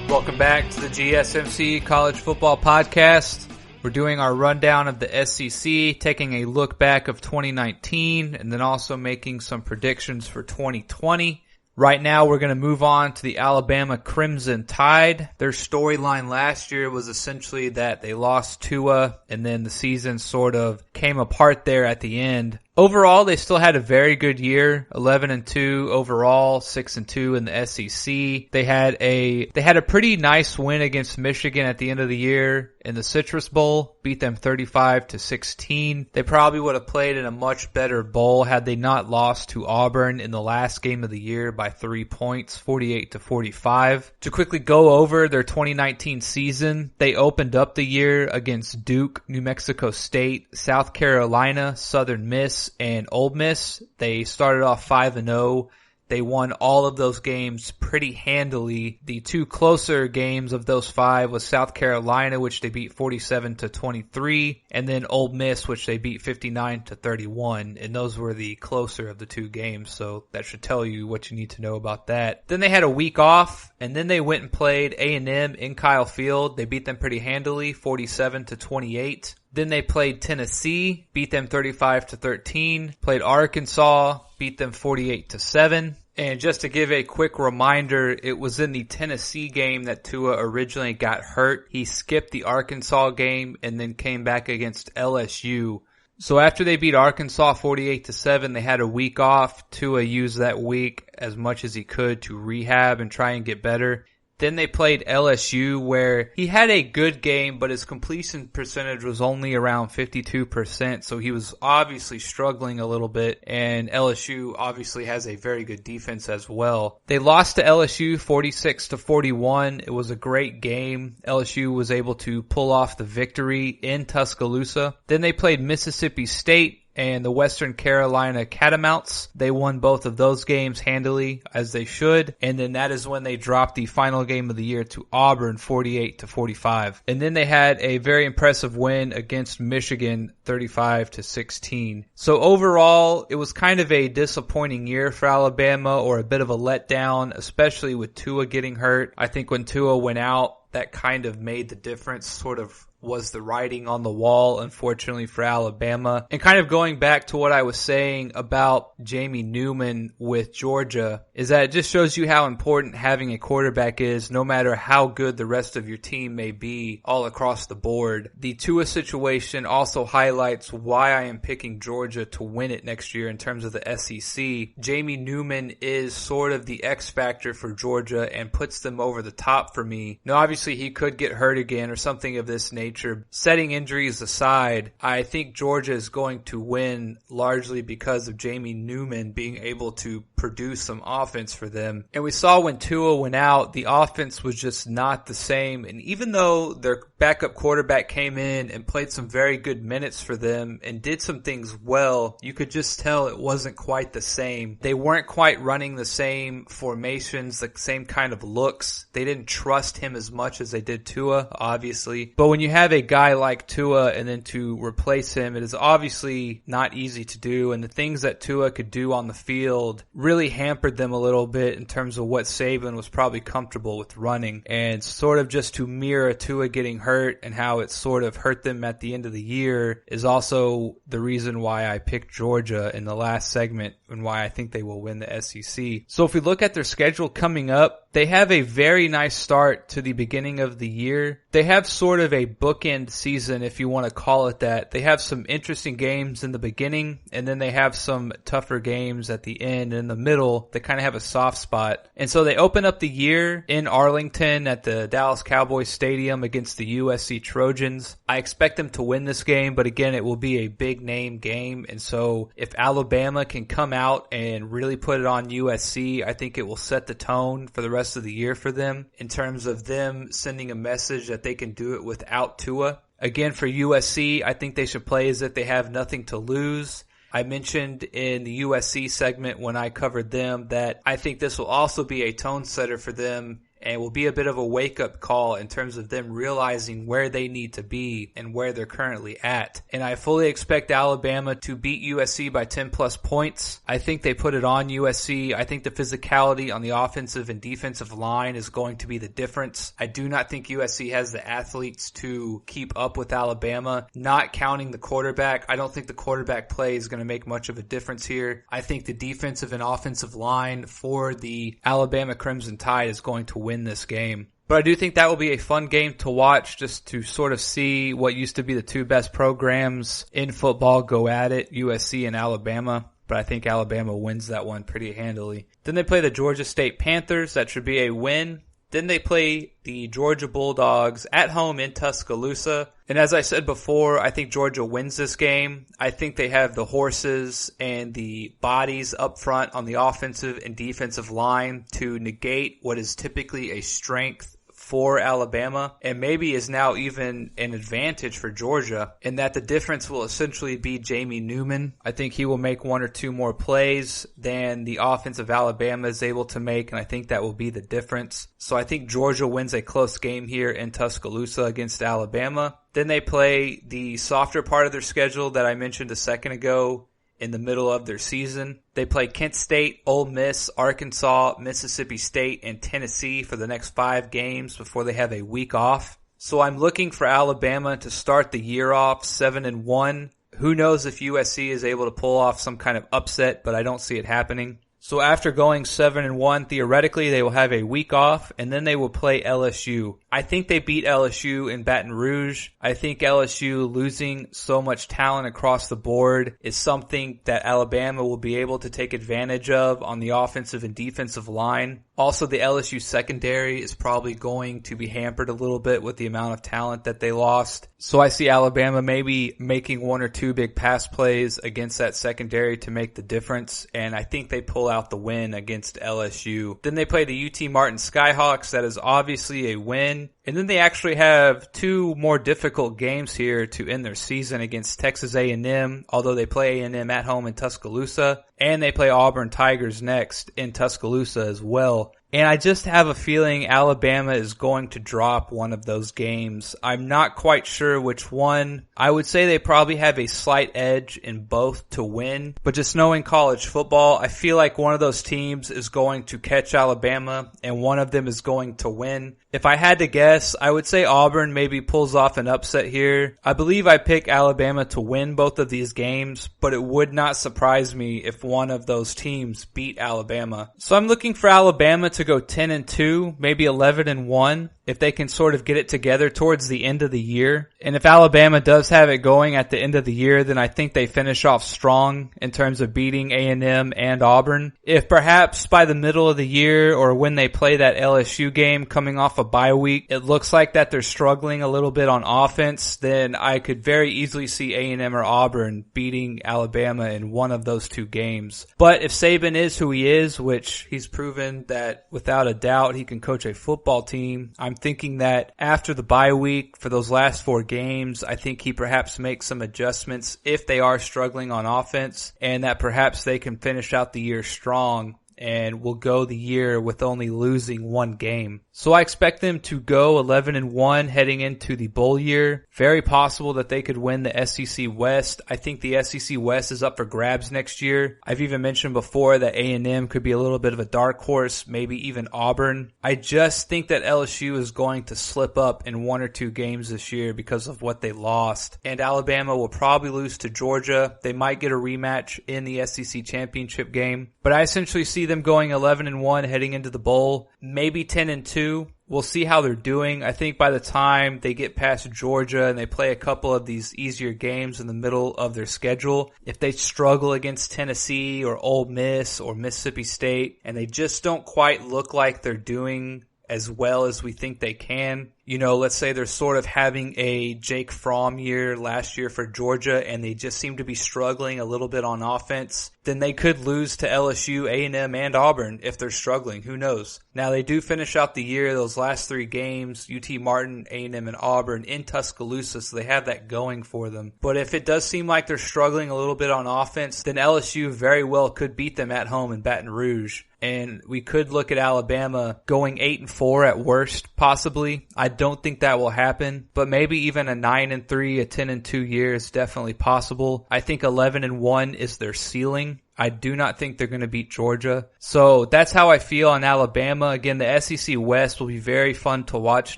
Welcome back to the GSMC College Football Podcast. We're doing our rundown of the SEC, taking a look back of 2019, and then also making some predictions for 2020. Right now, we're going to move on to the Alabama Crimson Tide. Their storyline last year was essentially that they lost Tua, and then the season sort of came apart there at the end. Overall, they still had a very good year, 11-2 overall, 6-2 in the SEC. They had a pretty nice win against Michigan at the end of the year in the Citrus Bowl, beat them 35-16. They probably would have played in a much better bowl had they not lost to Auburn in the last game of the year by 3 points, 48-45. To quickly go over their 2019 season, they opened up the year against Duke, New Mexico State, South Carolina, Southern Miss, Miss and Ole Miss. They started off 5-0. They won all of those games pretty handily. The two closer games of those 5 was South Carolina, which they beat 47-23, and then Ole Miss, which they beat 59-31. And those were the closer of the two games. So that should tell you what you need to know about that. Then they had a week off, and then they went and played A&M in Kyle Field. They beat them pretty handily, 47-28. Then they played Tennessee, beat them 35-13, played Arkansas, beat them 48-7. And just to give a quick reminder, it was in the Tennessee game that Tua originally got hurt. He skipped the Arkansas game and then came back against LSU. So after they beat Arkansas 48-7, they had a week off. Tua used that week as much as he could to rehab and try and get better. Then they played LSU, where he had a good game, but his completion percentage was only around 52%, so he was obviously struggling a little bit, and LSU obviously has a very good defense as well. They lost to LSU 46-41. It was a great game. LSU was able to pull off the victory in Tuscaloosa. Then they played Mississippi State and the Western Carolina Catamounts. They won both of those games handily, as they should. And then that is when they dropped the final game of the year to Auburn 48-45. And then they had a very impressive win against Michigan 35-16. So overall, it was kind of a disappointing year for Alabama, or a bit of a letdown, especially with Tua getting hurt. I think when Tua went out, that kind of made the difference, sort of was the writing on the wall, unfortunately, for Alabama. And kind of going back to what I was saying about Jamie Newman with Georgia, is that it just shows you how important having a quarterback is, no matter how good the rest of your team may be all across the board. The Tua situation also highlights why I am picking Georgia to win it next year in terms of the SEC. Jamie Newman is sort of the X factor for Georgia and puts them over the top for me. Now, obviously, he could get hurt again or something of this nature. Setting injuries aside, I think Georgia is going to win largely because of Jamie Newman being able to produce some offense for them. And we saw when Tua went out, the offense was just not the same. And even though their backup quarterback came in and played some very good minutes for them and did some things well, you could just tell it wasn't quite the same. They weren't quite running the same formations, the same kind of looks. They didn't trust him as much as they did Tua, obviously. But when you have a guy like Tua and then to replace him, it is obviously not easy to do. And the things that Tua could do on the field really hampered them a little bit in terms of what Saban was probably comfortable with running. And sort of just to mirror Tua getting hurt and how it sort of hurt them at the end of the year is also the reason why I picked Georgia in the last segment and why I think they will win the SEC. So if we look at their schedule coming up, they have a very nice start to the beginning of the year. They have sort of a bookend season, if you want to call it that. They have some interesting games in the beginning, and then they have some tougher games at the end. In the middle, they kind of have a soft spot. And so they open up the year in Arlington at the Dallas Cowboys Stadium against the USC Trojans. I expect them to win this game, but again, it will be a big name game. And so if Alabama can come out and really put it on USC, I think it will set the tone for the rest of the year for them in terms of them sending a message that they can do it without Tua. Again, for USC, I think they should play as if they have nothing to lose. I mentioned in the USC segment when I covered them that I think this will also be a tone setter for them and will be a bit of a wake-up call in terms of them realizing where they need to be and where they're currently at. And I fully expect Alabama to beat USC by 10-plus points. I think they put it on USC. I think the physicality on the offensive and defensive line is going to be the difference. I do not think USC has the athletes to keep up with Alabama. Not counting the quarterback, I don't think the quarterback play is going to make much of a difference here. I think the defensive and offensive line for the Alabama Crimson Tide is going to win this game. But I do think that will be a fun game to watch, just to sort of see what used to be the two best programs in football go at it, USC and Alabama. But I think Alabama wins that one pretty handily. Then they play the Georgia State Panthers. That should be a win. Then they play the Georgia Bulldogs at home in Tuscaloosa. And as I said before, I think Georgia wins this game. I think they have the horses and the bodies up front on the offensive and defensive line to negate what is typically a strength for Alabama and maybe is now even an advantage for Georgia in that the difference will essentially be Jamie Newman. I think he will make one or two more plays than the offense of Alabama is able to make, and I think that will be the difference. So I think Georgia wins a close game here in Tuscaloosa against Alabama. Then they play the softer part of their schedule that I mentioned a second ago in the middle of their season. They play Kent State, Ole Miss, Arkansas, Mississippi State, and Tennessee for the next 5 games before they have a week off. So I'm looking for Alabama to start the year off 7-1. Who knows if USC is able to pull off some kind of upset, but I don't see it happening. So after going 7-1, theoretically they will have a week off and then they will play LSU. I think they beat LSU in Baton Rouge. I think LSU losing so much talent across the board is something that Alabama will be able to take advantage of on the offensive and defensive line. Also, the LSU secondary is probably going to be hampered a little bit with the amount of talent that they lost. So I see Alabama maybe making 1 or 2 big pass plays against that secondary to make the difference, and I think they pull out the win against LSU. Then they play the UT Martin Skyhawks. That is obviously a win. And then they actually have 2 more difficult games here to end their season against Texas A&M, although they play A&M at home in Tuscaloosa, and they play Auburn Tigers next in Tuscaloosa as well. And I just have a feeling Alabama is going to drop one of those games. I'm not quite sure which one. I would say they probably have a slight edge in both to win. But just knowing college football, I feel like one of those teams is going to catch Alabama and one of them is going to win. If I had to guess, I would say Auburn maybe pulls off an upset here. I believe I pick Alabama to win both of these games, but it would not surprise me if one of those teams beat Alabama. So I'm looking for Alabama to go 10-2, maybe 11-1. If they can sort of get it together towards the end of the year. And if Alabama does have it going at the end of the year, then I think they finish off strong in terms of beating A&M and Auburn. If perhaps by the middle of the year or when they play that LSU game coming off a bye week, it looks like that they're struggling a little bit on offense, then I could very easily see A&M or Auburn beating Alabama in one of those 2 games. But if Saban is who he is, which he's proven that without a doubt he can coach a football team, I'm thinking that after the bye week for those last 4 games, I think he perhaps makes some adjustments if they are struggling on offense, and that perhaps they can finish out the year strong and will go the year with only losing 1 game. So I expect them to go 11-1 heading into the bowl year. Very possible that they could win the SEC West. I think the SEC West is up for grabs next year. I've even mentioned before that A&M could be a little bit of a dark horse, maybe even Auburn. I just think that LSU is going to slip up in 1 or 2 games this year because of what they lost. And Alabama will probably lose to Georgia. They might get a rematch in the SEC championship game. But I essentially see them going 11-1 heading into the bowl, maybe 10-2. We'll see how they're doing. I think by the time they get past Georgia and they play a couple of these easier games in the middle of their schedule, if they struggle against Tennessee or Ole Miss or Mississippi State and they just don't quite look like they're doing as well as we think they can, you know, let's say they're sort of having a Jake Fromm year last year for Georgia and they just seem to be struggling a little bit on offense, then they could lose to LSU, A&M, and Auburn if they're struggling. Who knows? Now, they do finish out the year, those last 3 games, UT Martin, A&M, and Auburn in Tuscaloosa, so they have that going for them. But if it does seem like they're struggling a little bit on offense, then LSU very well could beat them at home in Baton Rouge. And we could look at Alabama going 8-4 at worst, possibly. I don't think that will happen, but maybe even a 9-3, a 10-2 year is definitely possible. I think 11-1 is their ceiling. I do not think they're going to beat Georgia. So that's how I feel on Alabama. Again, the SEC West will be very fun to watch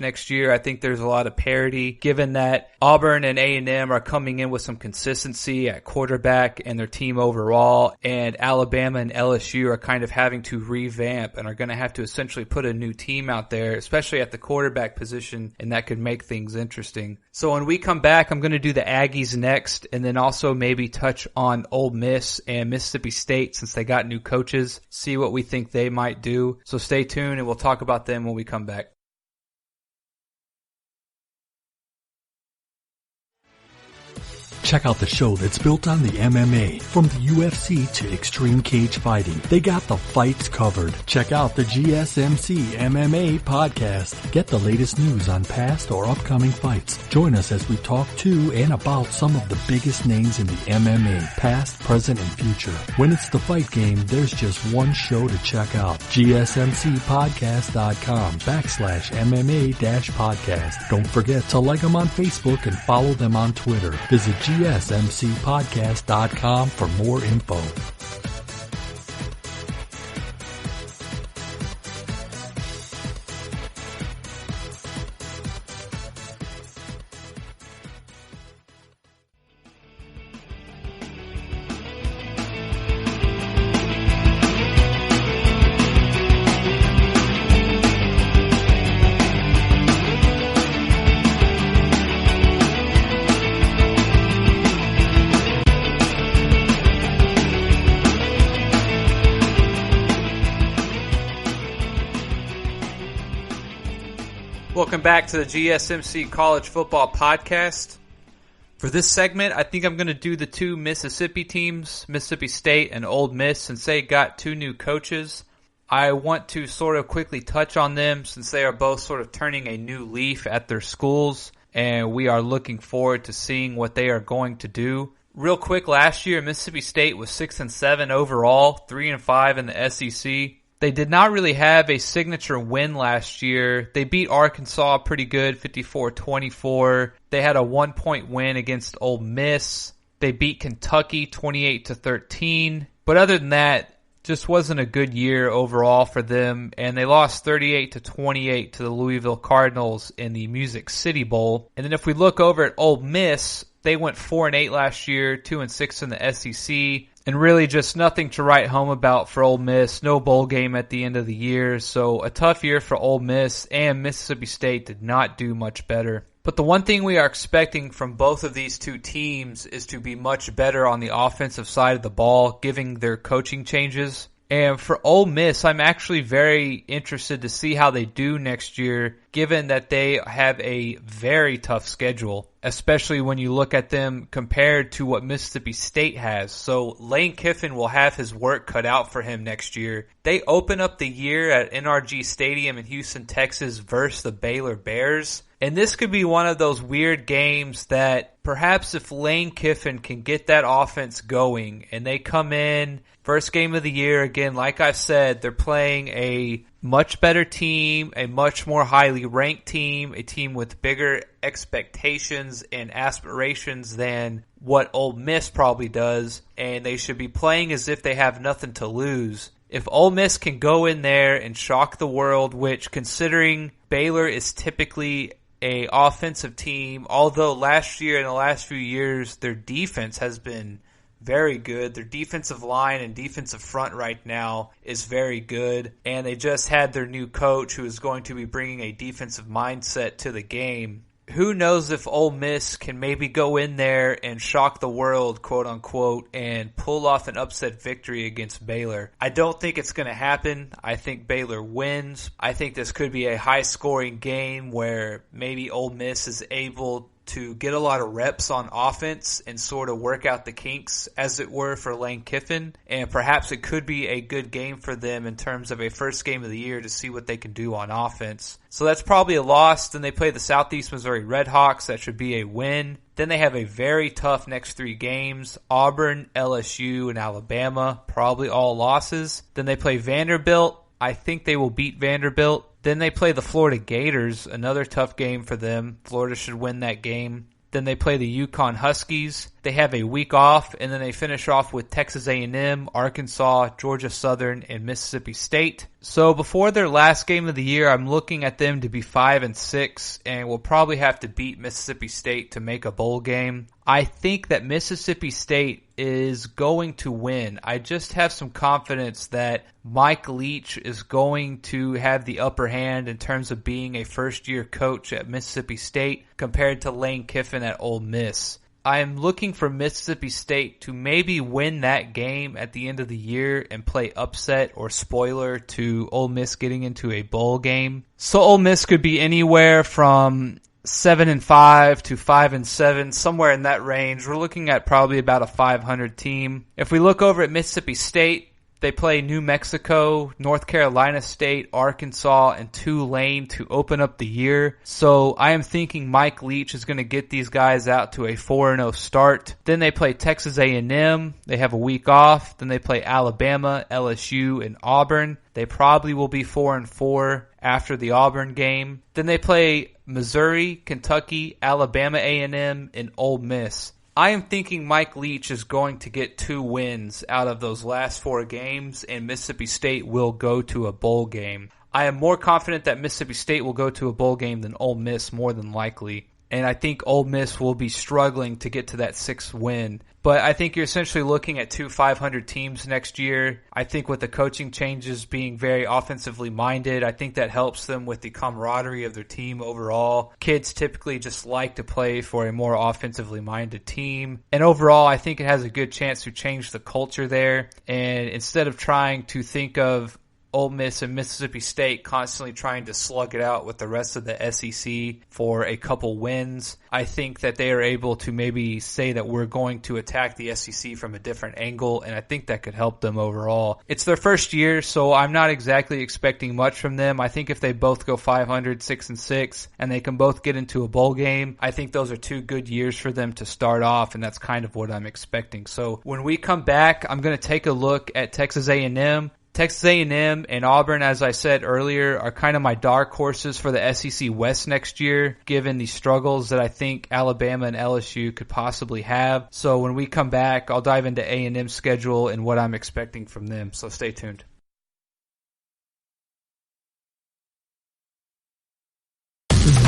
next year. I think there's a lot of parity given that Auburn and A&M are coming in with some consistency at quarterback and their team overall, and Alabama and LSU are kind of having to revamp and are going to have to essentially put a new team out there, especially at the quarterback position, and that could make things interesting. So when we come back, I'm going to do the Aggies next and then also maybe touch on Ole Miss and Mississippi State since they got new coaches, see what we think they might do. So stay tuned and we'll talk about them when we come back. Check out the show that's built on the MMA, from the UFC to extreme cage fighting. They got the fights covered. Check out the GSMC MMA podcast. Get the latest news on past or upcoming fights. Join us as we talk to and about some of the biggest names in the MMA, past, present, and future. When it's the fight game, there's just one show to check out. GSMCpodcast.com/MMA-podcast. Don't forget to like them on Facebook and follow them on Twitter. Visit GSMCpodcast.com for more info. Welcome back to the GSMC College Football Podcast. For this segment, I think I'm going to do the two Mississippi teams, Mississippi State and Ole Miss, since they got two new coaches. I want to sort of quickly touch on them since they are both sort of turning a new leaf at their schools, and we are looking forward to seeing what they are going to do. Real quick, last year, Mississippi State was 6-7 overall, 3-5 in the SEC. They did not really have a signature win last year. They beat Arkansas pretty good, 54-24. They had a 1-point win against Ole Miss. They beat Kentucky 28-13. But other than that, just wasn't a good year overall for them. And they lost 38-28 to the Louisville Cardinals in the Music City Bowl. And then if we look over at Ole Miss, they went 4-8 last year, 2-6 in the SEC. And really just nothing to write home about for Ole Miss. No bowl game at the end of the year. So a tough year for Ole Miss, and Mississippi State did not do much better. But the one thing we are expecting from both of these two teams is to be much better on the offensive side of the ball, given their coaching changes. And for Ole Miss, I'm actually very interested to see how they do next year, given that they have a very tough schedule, especially when you look at them compared to what Mississippi State has. So Lane Kiffin will have his work cut out for him next year. They open up the year at NRG Stadium in Houston, Texas versus the Baylor Bears. And this could be one of those weird games that perhaps if Lane Kiffin can get that offense going and they come in, first game of the year, again, like I said, they're playing a much better team, a much more highly ranked team, a team with bigger expectations and aspirations than what Ole Miss probably does, and they should be playing as if they have nothing to lose. If Ole Miss can go in there and shock the world, which considering Baylor is typically a offensive team, although last year and the last few years their defense has been very good. Their defensive line and defensive front right now is very good, and they just had their new coach who is going to be bringing a defensive mindset to the game. Who knows if Ole Miss can maybe go in there and shock the world, quote unquote, and pull off an upset victory against Baylor. I don't think it's going to happen. I think Baylor wins. I think this could be a high scoring game where maybe Ole Miss is able to get a lot of reps on offense and sort of work out the kinks, as it were, for Lane Kiffin. And perhaps it could be a good game for them in terms of a first game of the year to see what they can do on offense. So that's probably a loss. Then they play the Southeast Missouri Redhawks. That should be a win. Then they have a very tough next three games. Auburn, LSU, and Alabama. Probably all losses. Then they play Vanderbilt. I think they will beat Vanderbilt. Then they play the Florida Gators, another tough game for them. Florida should win that game. Then they play the Yukon Huskies. They have a week off, and then they finish off with Texas A&M, Arkansas, Georgia Southern, and Mississippi State. So before their last game of the year, I'm looking at them to be 5-6, and will probably have to beat Mississippi State to make a bowl game. I think that Mississippi State is going to win. I just have some confidence that Mike Leach is going to have the upper hand in terms of being a first-year coach at Mississippi State compared to Lane Kiffin at Ole Miss. I am looking for Mississippi State to maybe win that game at the end of the year and play upset or spoiler to Ole Miss getting into a bowl game. So Ole Miss could be anywhere from 7-5 to 5-7, somewhere in that range. We're looking at probably about a 500 team. If we look over at Mississippi State, they play New Mexico, North Carolina State, Arkansas, and Tulane to open up the year. So I am thinking Mike Leach is going to get these guys out to a 4-0 start. Then they play Texas A&M. They have a week off. Then they play Alabama, LSU, and Auburn. They probably will be 4-4 after the Auburn game. Then they play Missouri, Kentucky, Alabama A&M, and Ole Miss. I am thinking Mike Leach is going to get 2 wins out of those last 4 games, and Mississippi State will go to a bowl game. I am more confident that Mississippi State will go to a bowl game than Ole Miss, more than likely. And I think Ole Miss will be struggling to get to that 6th win. But I think you're essentially looking at 2 500 teams next year. I think with the coaching changes being very offensively minded, I think that helps them with the camaraderie of their team overall. Kids typically just like to play for a more offensively minded team. And overall, I think it has a good chance to change the culture there. And instead of trying to think of Ole Miss and Mississippi State constantly trying to slug it out with the rest of the SEC for a couple wins, I think that they are able to maybe say that we're going to attack the SEC from a different angle, and I think that could help them overall. It's their first year, so I'm not exactly expecting much from them. I think if they both go 500, 6-6, and they can both get into a bowl game, I think those are 2 good years for them to start off, and that's kind of what I'm expecting. So when we come back, I'm going to take a look at Texas A&M. Texas A&M and Auburn, as I said earlier, are kind of my dark horses for the SEC West next year, given the struggles that I think Alabama and LSU could possibly have. So when we come back, I'll dive into A&M's schedule and what I'm expecting from them. So stay tuned.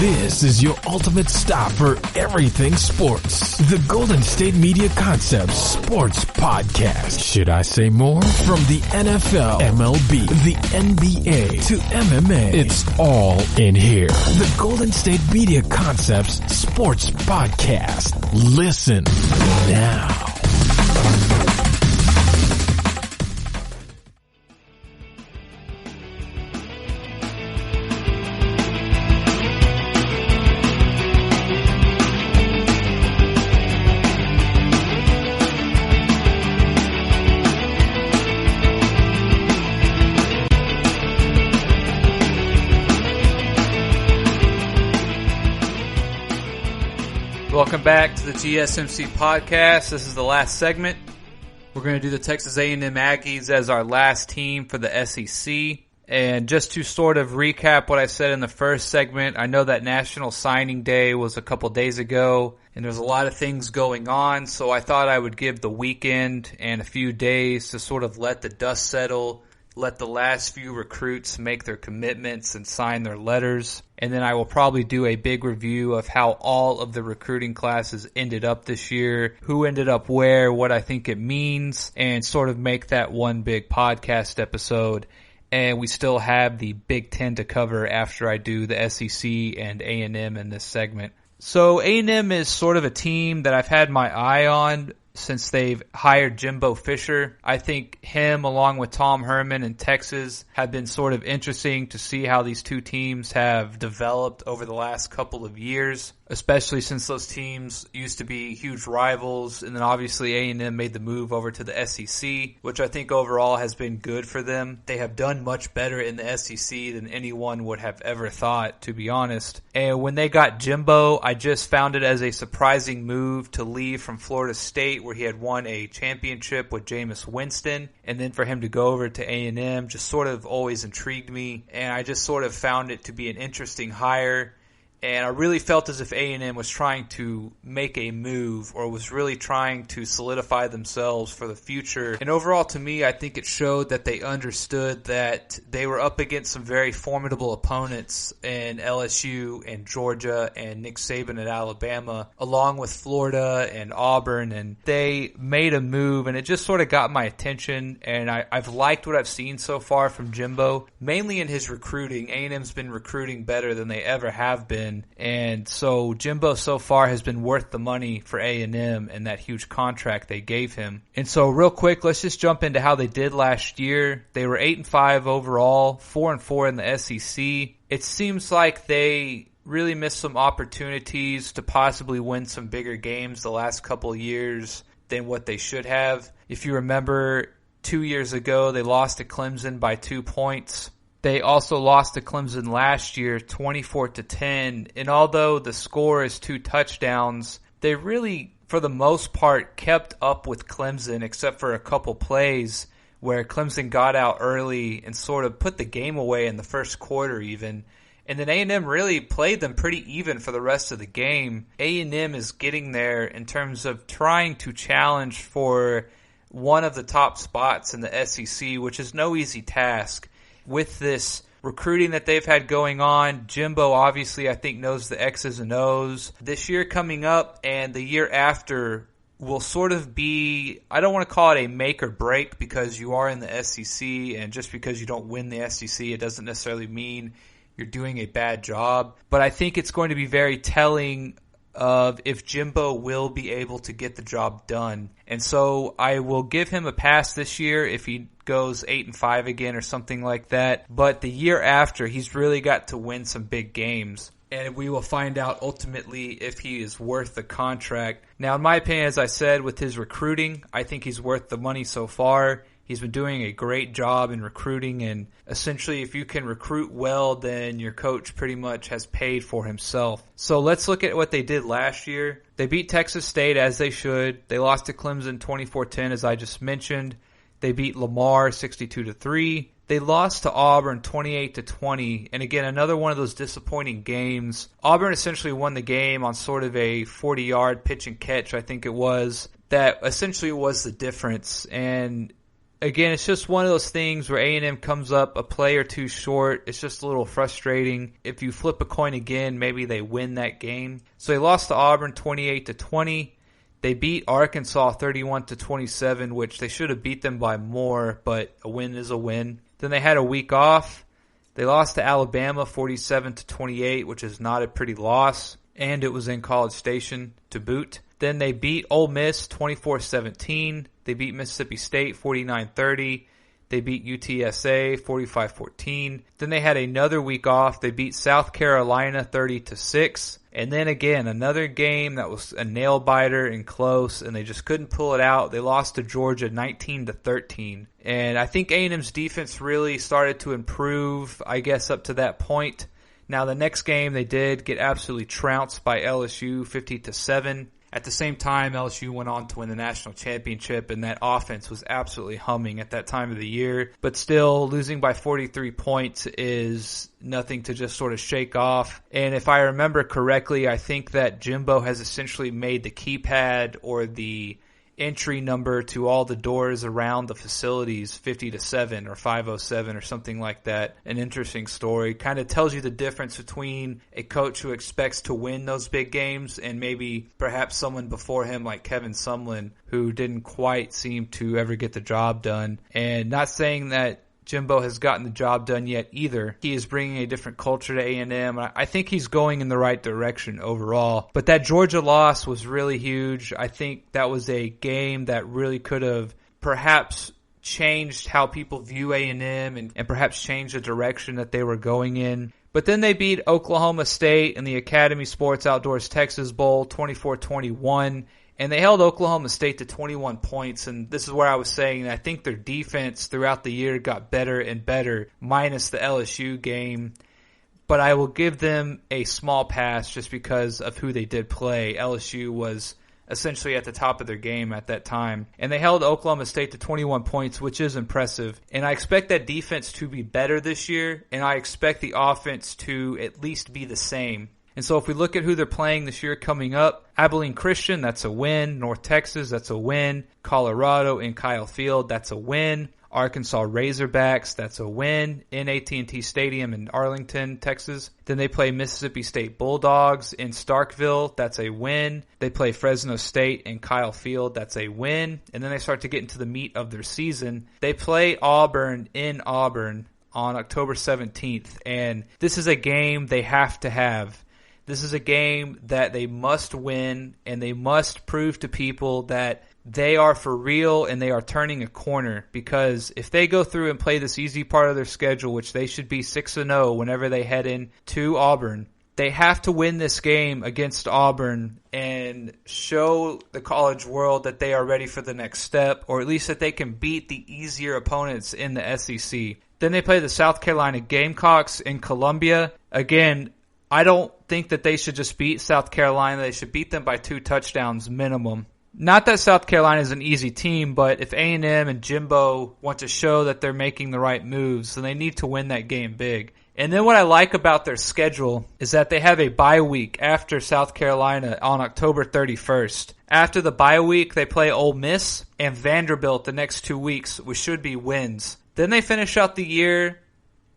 This is your ultimate stop for everything sports. The Golden State Media Concepts Sports Podcast. Should I say more? From the NFL, MLB, the NBA to MMA, it's all in here. The Golden State Media Concepts Sports Podcast. Listen now. Welcome back to the GSMC podcast. This is the last segment. We're going to do the Texas A&M Aggies as our last team for the SEC. And just to sort of recap what I said in the first segment, I know that National Signing Day was a couple days ago, and there's a lot of things going on, so I thought I would give the weekend and a few days to sort of let the dust settle, let the last few recruits make their commitments and sign their letters. And then I will probably do a big review of how all of the recruiting classes ended up this year, who ended up where, what I think it means, and sort of make that one big podcast episode. And we still have the Big Ten to cover after I do the SEC and A&M in this segment. So A&M is sort of a team that I've had my eye on since they've hired Jimbo Fisher. I think him, along with Tom Herman in Texas, have been sort of interesting to see how these two teams have developed over the last couple of years, especially since those teams used to be huge rivals. And then obviously A&M made the move over to the SEC, which I think overall has been good for them. They have done much better in the SEC than anyone would have ever thought, to be honest. And when they got Jimbo, I just found it as a surprising move to leave from Florida State, where he had won a championship with Jameis Winston, and then for him to go over to A&M just sort of always intrigued me, and I just sort of found it to be an interesting hire. And I really felt as if A&M was trying to make a move, or was really trying to solidify themselves for the future. And overall, to me, I think it showed that they understood that they were up against some very formidable opponents in LSU and Georgia and Nick Saban at Alabama, along with Florida and Auburn. And they made a move, and it just sort of got my attention. And I've liked what I've seen so far from Jimbo, mainly in his recruiting. A&M's been recruiting better than they ever have been. And so Jimbo so far has been worth the money for A&M and that huge contract they gave him. And so real quick, let's just jump into how they did last year. They were 8-5 overall, 4-4 in the SEC. It seems like they really missed some opportunities to possibly win some bigger games the last couple years than what they should have. If you remember, 2 years ago, they lost to Clemson by 2 points. They also lost to Clemson last year, 24-10. And although the score is 2 touchdowns, they really, for the most part, kept up with Clemson, except for a couple plays where Clemson got out early and sort of put the game away in the first quarter even. And then A&M really played them pretty even for the rest of the game. A&M is getting there in terms of trying to challenge for one of the top spots in the SEC, which is no easy task. With this recruiting that they've had going on, Jimbo obviously I think knows the X's and O's. This year coming up and the year after will sort of be, I don't want to call it a make or break because you are in the SEC, and just because you don't win the SEC, it doesn't necessarily mean you're doing a bad job. But I think it's going to be very telling of if Jimbo will be able to get the job done. And so I will give him a pass this year if he goes 8-5 again or something like that. But the year after, he's really got to win some big games. And we will find out ultimately if he is worth the contract. Now, in my opinion, as I said, with his recruiting, I think he's worth the money so far. He's been doing a great job in recruiting, and essentially if you can recruit well, then your coach pretty much has paid for himself. So let's look at what they did last year. They beat Texas State as they should. They lost to Clemson 24-10 as I just mentioned. They beat Lamar 62-3. They lost to Auburn 28-20, and again, another one of those disappointing games. Auburn essentially won the game on sort of a 40-yard pitch and catch, I think it was. That essentially was the difference, and again, it's just one of those things where A&M comes up a play or two short. It's just a little frustrating. If you flip a coin again, maybe they win that game. So they lost to Auburn 28-20. They beat Arkansas 31-27, which they should have beat them by more, but a win is a win. Then they had a week off. They lost to Alabama 47-28, which is not a pretty loss, and it was in College Station to boot. Then they beat Ole Miss 24-17. They beat Mississippi State 49-30. They beat UTSA 45-14. Then they had another week off. They beat South Carolina 30-6. And then again, another game that was a nail biter and close, and they just couldn't pull it out. They lost to Georgia 19-13. And I think A&M's defense really started to improve, I guess, up to that point. Now the next game they did get absolutely trounced by LSU 50-7. At the same time, LSU went on to win the national championship, and that offense was absolutely humming at that time of the year. But still, losing by 43 points is nothing to just sort of shake off. And if I remember correctly, I think that Jimbo has essentially made the keypad or the entry number to all the doors around the facilities 50-7 or 507 or something like that. An interesting story. Kind of tells you the difference between a coach who expects to win those big games and maybe perhaps someone before him like Kevin Sumlin, who didn't quite seem to ever get the job done. And not saying that Jimbo has gotten the job done yet either. He is bringing a different culture to A&M. I think he's going in the right direction overall. But that Georgia loss was really huge. I think that was a game that really could have perhaps changed how people view A&M and perhaps changed the direction that they were going in. But then they beat Oklahoma State in the Academy Sports Outdoors Texas Bowl 24-21. And they held Oklahoma State to 21 points, and this is where I was saying I think their defense throughout the year got better and better, minus the LSU game. But I will give them a small pass just because of who they did play. LSU was essentially at the top of their game at that time. And they held Oklahoma State to 21 points, which is impressive. And I expect that defense to be better this year, and I expect the offense to at least be the same. And so if we look at who they're playing this year coming up, Abilene Christian, that's a win. North Texas, that's a win. Colorado in Kyle Field, that's a win. Arkansas Razorbacks, that's a win in AT&T Stadium in Arlington, Texas. Then they play Mississippi State Bulldogs in Starkville, that's a win. They play Fresno State in Kyle Field, that's a win. And then they start to get into the meat of their season. They play Auburn in Auburn on October 17th, and this is a game they have to have. This is a game that they must win, and they must prove to people that they are for real and they are turning a corner, because if they go through and play this easy part of their schedule, which they should be 6-0 whenever they head in to Auburn, they have to win this game against Auburn and show the college world that they are ready for the next step, or at least that they can beat the easier opponents in the SEC. Then they play the South Carolina Gamecocks in Columbia. Again, I don't think that they should just beat South Carolina. They should beat them by 2 touchdowns minimum. Not that South Carolina is an easy team, but if A&M and Jimbo want to show that they're making the right moves, then they need to win that game big. And then what I like about their schedule is that they have a bye week after South Carolina on October 31st. After the bye week, they play Ole Miss and Vanderbilt the next 2 weeks, which should be wins. Then they finish out the year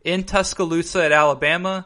in Tuscaloosa at Alabama,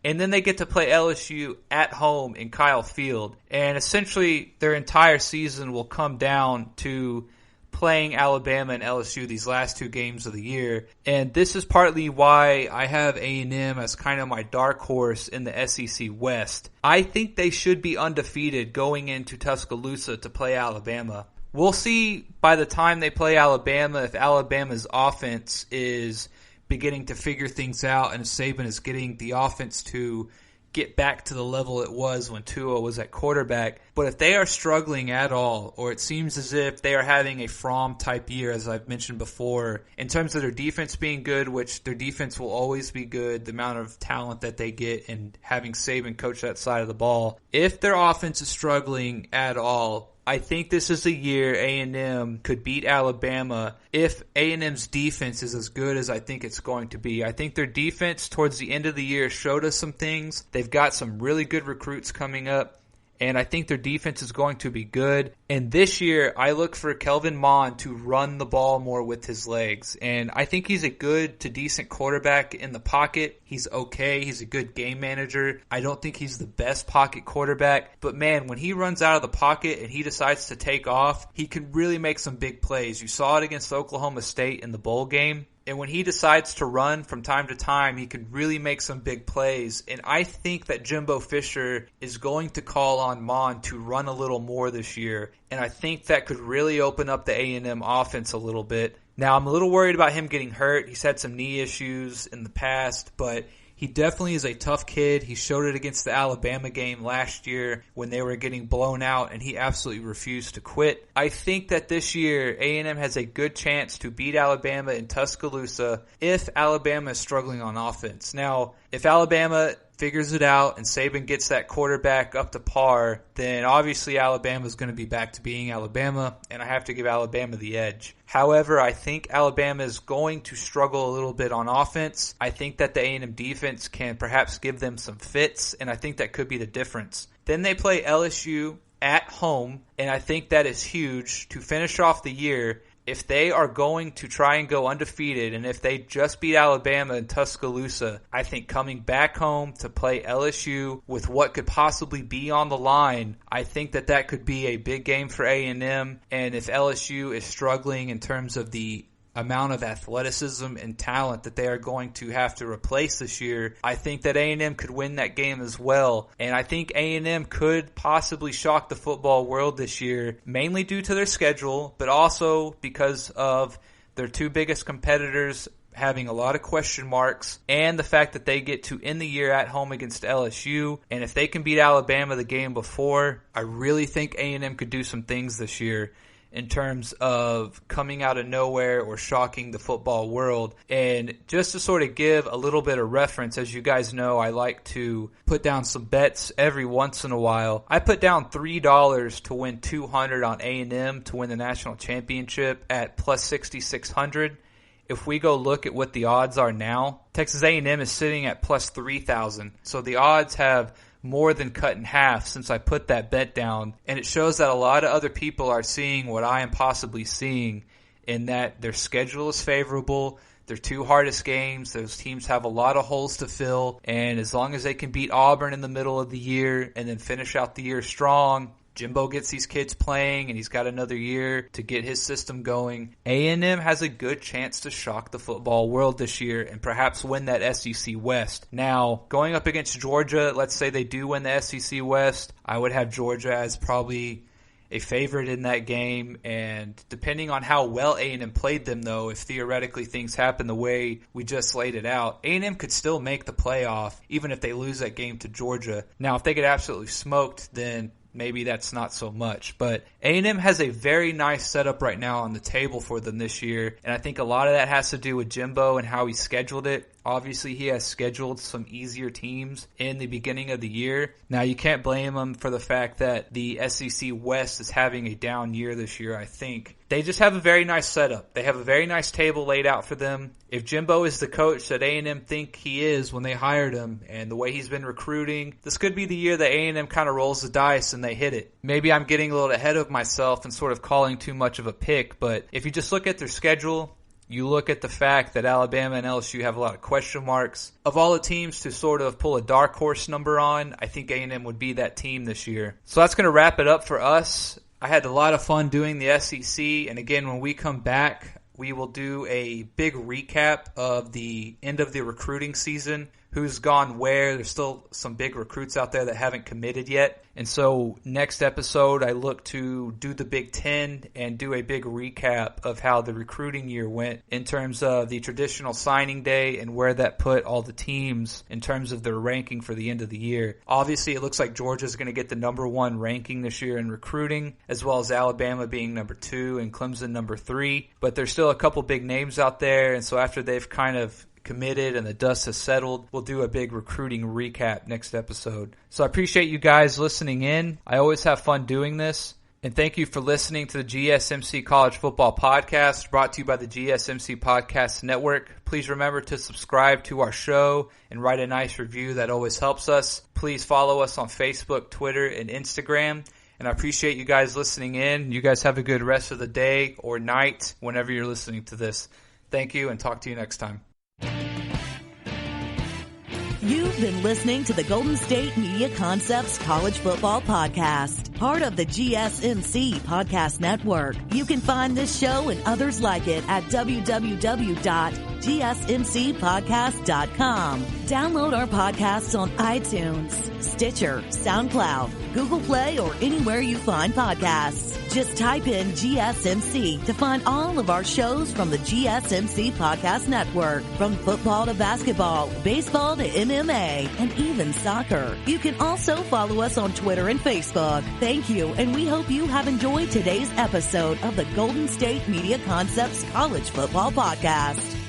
and then they get to play LSU at home in Kyle Field. And essentially, their entire season will come down to playing Alabama and LSU these last 2 games of the year. And this is partly why I have A&M as kind of my dark horse in the SEC West. I think they should be undefeated going into Tuscaloosa to play Alabama. We'll see by the time they play Alabama if Alabama's offense is beginning to figure things out and Saban is getting the offense to get back to the level it was when Tua was at quarterback. But if they are struggling at all, or it seems as if they are having a Fromm type year, as I've mentioned before, in terms of their defense being good, which their defense will always be good, the amount of talent that they get and having Saban coach that side of the ball. If their offense is struggling at all, I think this is a year A&M could beat Alabama if A&M's defense is as good as I think it's going to be. I think their defense towards the end of the year showed us some things. They've got some really good recruits coming up, and I think their defense is going to be good. And this year, I look for Kelvin Mond to run the ball more with his legs. And I think he's a good to decent quarterback in the pocket. He's okay. He's a good game manager. I don't think he's the best pocket quarterback. But man, when he runs out of the pocket and he decides to take off, he can really make some big plays. You saw it against Oklahoma State in the bowl game. And when he decides to run from time to time, he can really make some big plays. And I think that Jimbo Fisher is going to call on Mond to run a little more this year. And I think that could really open up the A&M offense a little bit. Now, I'm a little worried about him getting hurt. He's had some knee issues in the past, but he definitely is a tough kid. He showed it against the Alabama game last year when they were getting blown out, and he absolutely refused to quit. I think that this year, A&M has a good chance to beat Alabama in Tuscaloosa if Alabama is struggling on offense. Now, if Alabama figures it out and Saban gets that quarterback up to par, then obviously Alabama is going to be back to being Alabama, and I have to give Alabama the edge. However, I think Alabama is going to struggle a little bit on offense. I think that the A&M defense can perhaps give them some fits, and I think that could be the difference. Then they play LSU at home, and I think that is huge to finish off the year. If they are going to try and go undefeated, and if they just beat Alabama in Tuscaloosa, I think coming back home to play LSU with what could possibly be on the line, I think that that could be a big game for A&M. And if LSU is struggling in terms of the amount of athleticism and talent that they are going to have to replace this year, I think that A&M could win that game as well. And I think A&M could possibly shock the football world this year, mainly due to their schedule, but also because of their 2 biggest competitors having a lot of question marks, and the fact that they get to end the year at home against LSU. And if they can beat Alabama the game before, I really think A&M could do some things this year in terms of coming out of nowhere or shocking the football world. And just to sort of give a little bit of reference, as you guys know, I like to put down some bets every once in a while. I put down $3 to win $200 on A&M to win the national championship at plus 6,600. If we go look at what the odds are now, Texas A&M is sitting at plus 3,000. So the odds have more than cut in half since I put that bet down. And it shows that a lot of other people are seeing what I am possibly seeing, in that their schedule is favorable. Their 2 hardest games, those teams have a lot of holes to fill. And as long as they can beat Auburn in the middle of the year and then finish out the year strong, Jimbo gets these kids playing, and he's got another year to get his system going. A&M has a good chance to shock the football world this year and perhaps win that SEC West. Now, going up against Georgia, let's say they do win the SEC West, I would have Georgia as probably a favorite in that game. And depending on how well A&M played them, though, if theoretically things happen the way we just laid it out, A&M could still make the playoff even if they lose that game to Georgia. Now, if they get absolutely smoked, then maybe that's not so much. But A&M has a very nice setup right now on the table for them this year, and I think a lot of that has to do with Jimbo and how he scheduled it. Obviously, he has scheduled some easier teams in the beginning of the year. Now, you can't blame him for the fact that the SEC West is having a down year this year, I think. They just have a very nice setup. They have a very nice table laid out for them. If Jimbo is the coach that A&M think he is when they hired him, and the way he's been recruiting, this could be the year that A&M kind of rolls the dice and they hit it. Maybe I'm getting a little ahead of myself and sort of calling too much of a pick, but if you just look at their schedule, you look at the fact that Alabama and LSU have a lot of question marks. Of all the teams to sort of pull a dark horse number on, I think A&M would be that team this year. So that's going to wrap it up for us. I had a lot of fun doing the SEC, and again, when we come back, we will do a big recap of the end of the recruiting season, who's gone where. There's still some big recruits out there that haven't committed yet. And so next episode, I look to do the Big Ten and do a big recap of how the recruiting year went in terms of the traditional signing day and where that put all the teams in terms of their ranking for the end of the year. Obviously, it looks like Georgia's going to get the number 1 ranking this year in recruiting, as well as Alabama being number 2 and Clemson number 3. But there's still a couple big names out there, and so after they've kind of committed and the dust has settled, we'll do a big recruiting recap next episode. So I appreciate you guys listening in. I always have fun doing this. And thank you for listening to the GSMC College Football Podcast, brought to you by the GSMC Podcast Network. Please remember to subscribe to our show and write a nice review. That always helps us. Please follow us on Facebook, Twitter, and Instagram. And I appreciate you guys listening in. You guys have a good rest of the day or night whenever you're listening to this. Thank you, and talk to you next time. You've been listening to the Golden State Media Concepts College Football Podcast, part of the GSMC Podcast Network. You can find this show and others like it at www.gsmcpodcast.com. Download our podcasts on iTunes, Stitcher, SoundCloud, Google Play, or anywhere you find podcasts. Just type in GSMC to find all of our shows from the GSMC Podcast Network. From football to basketball, baseball to MMA, and even soccer. You can also follow us on Twitter and Facebook. Thank you, and we hope you have enjoyed today's episode of the Golden State Media Concepts College Football Podcast.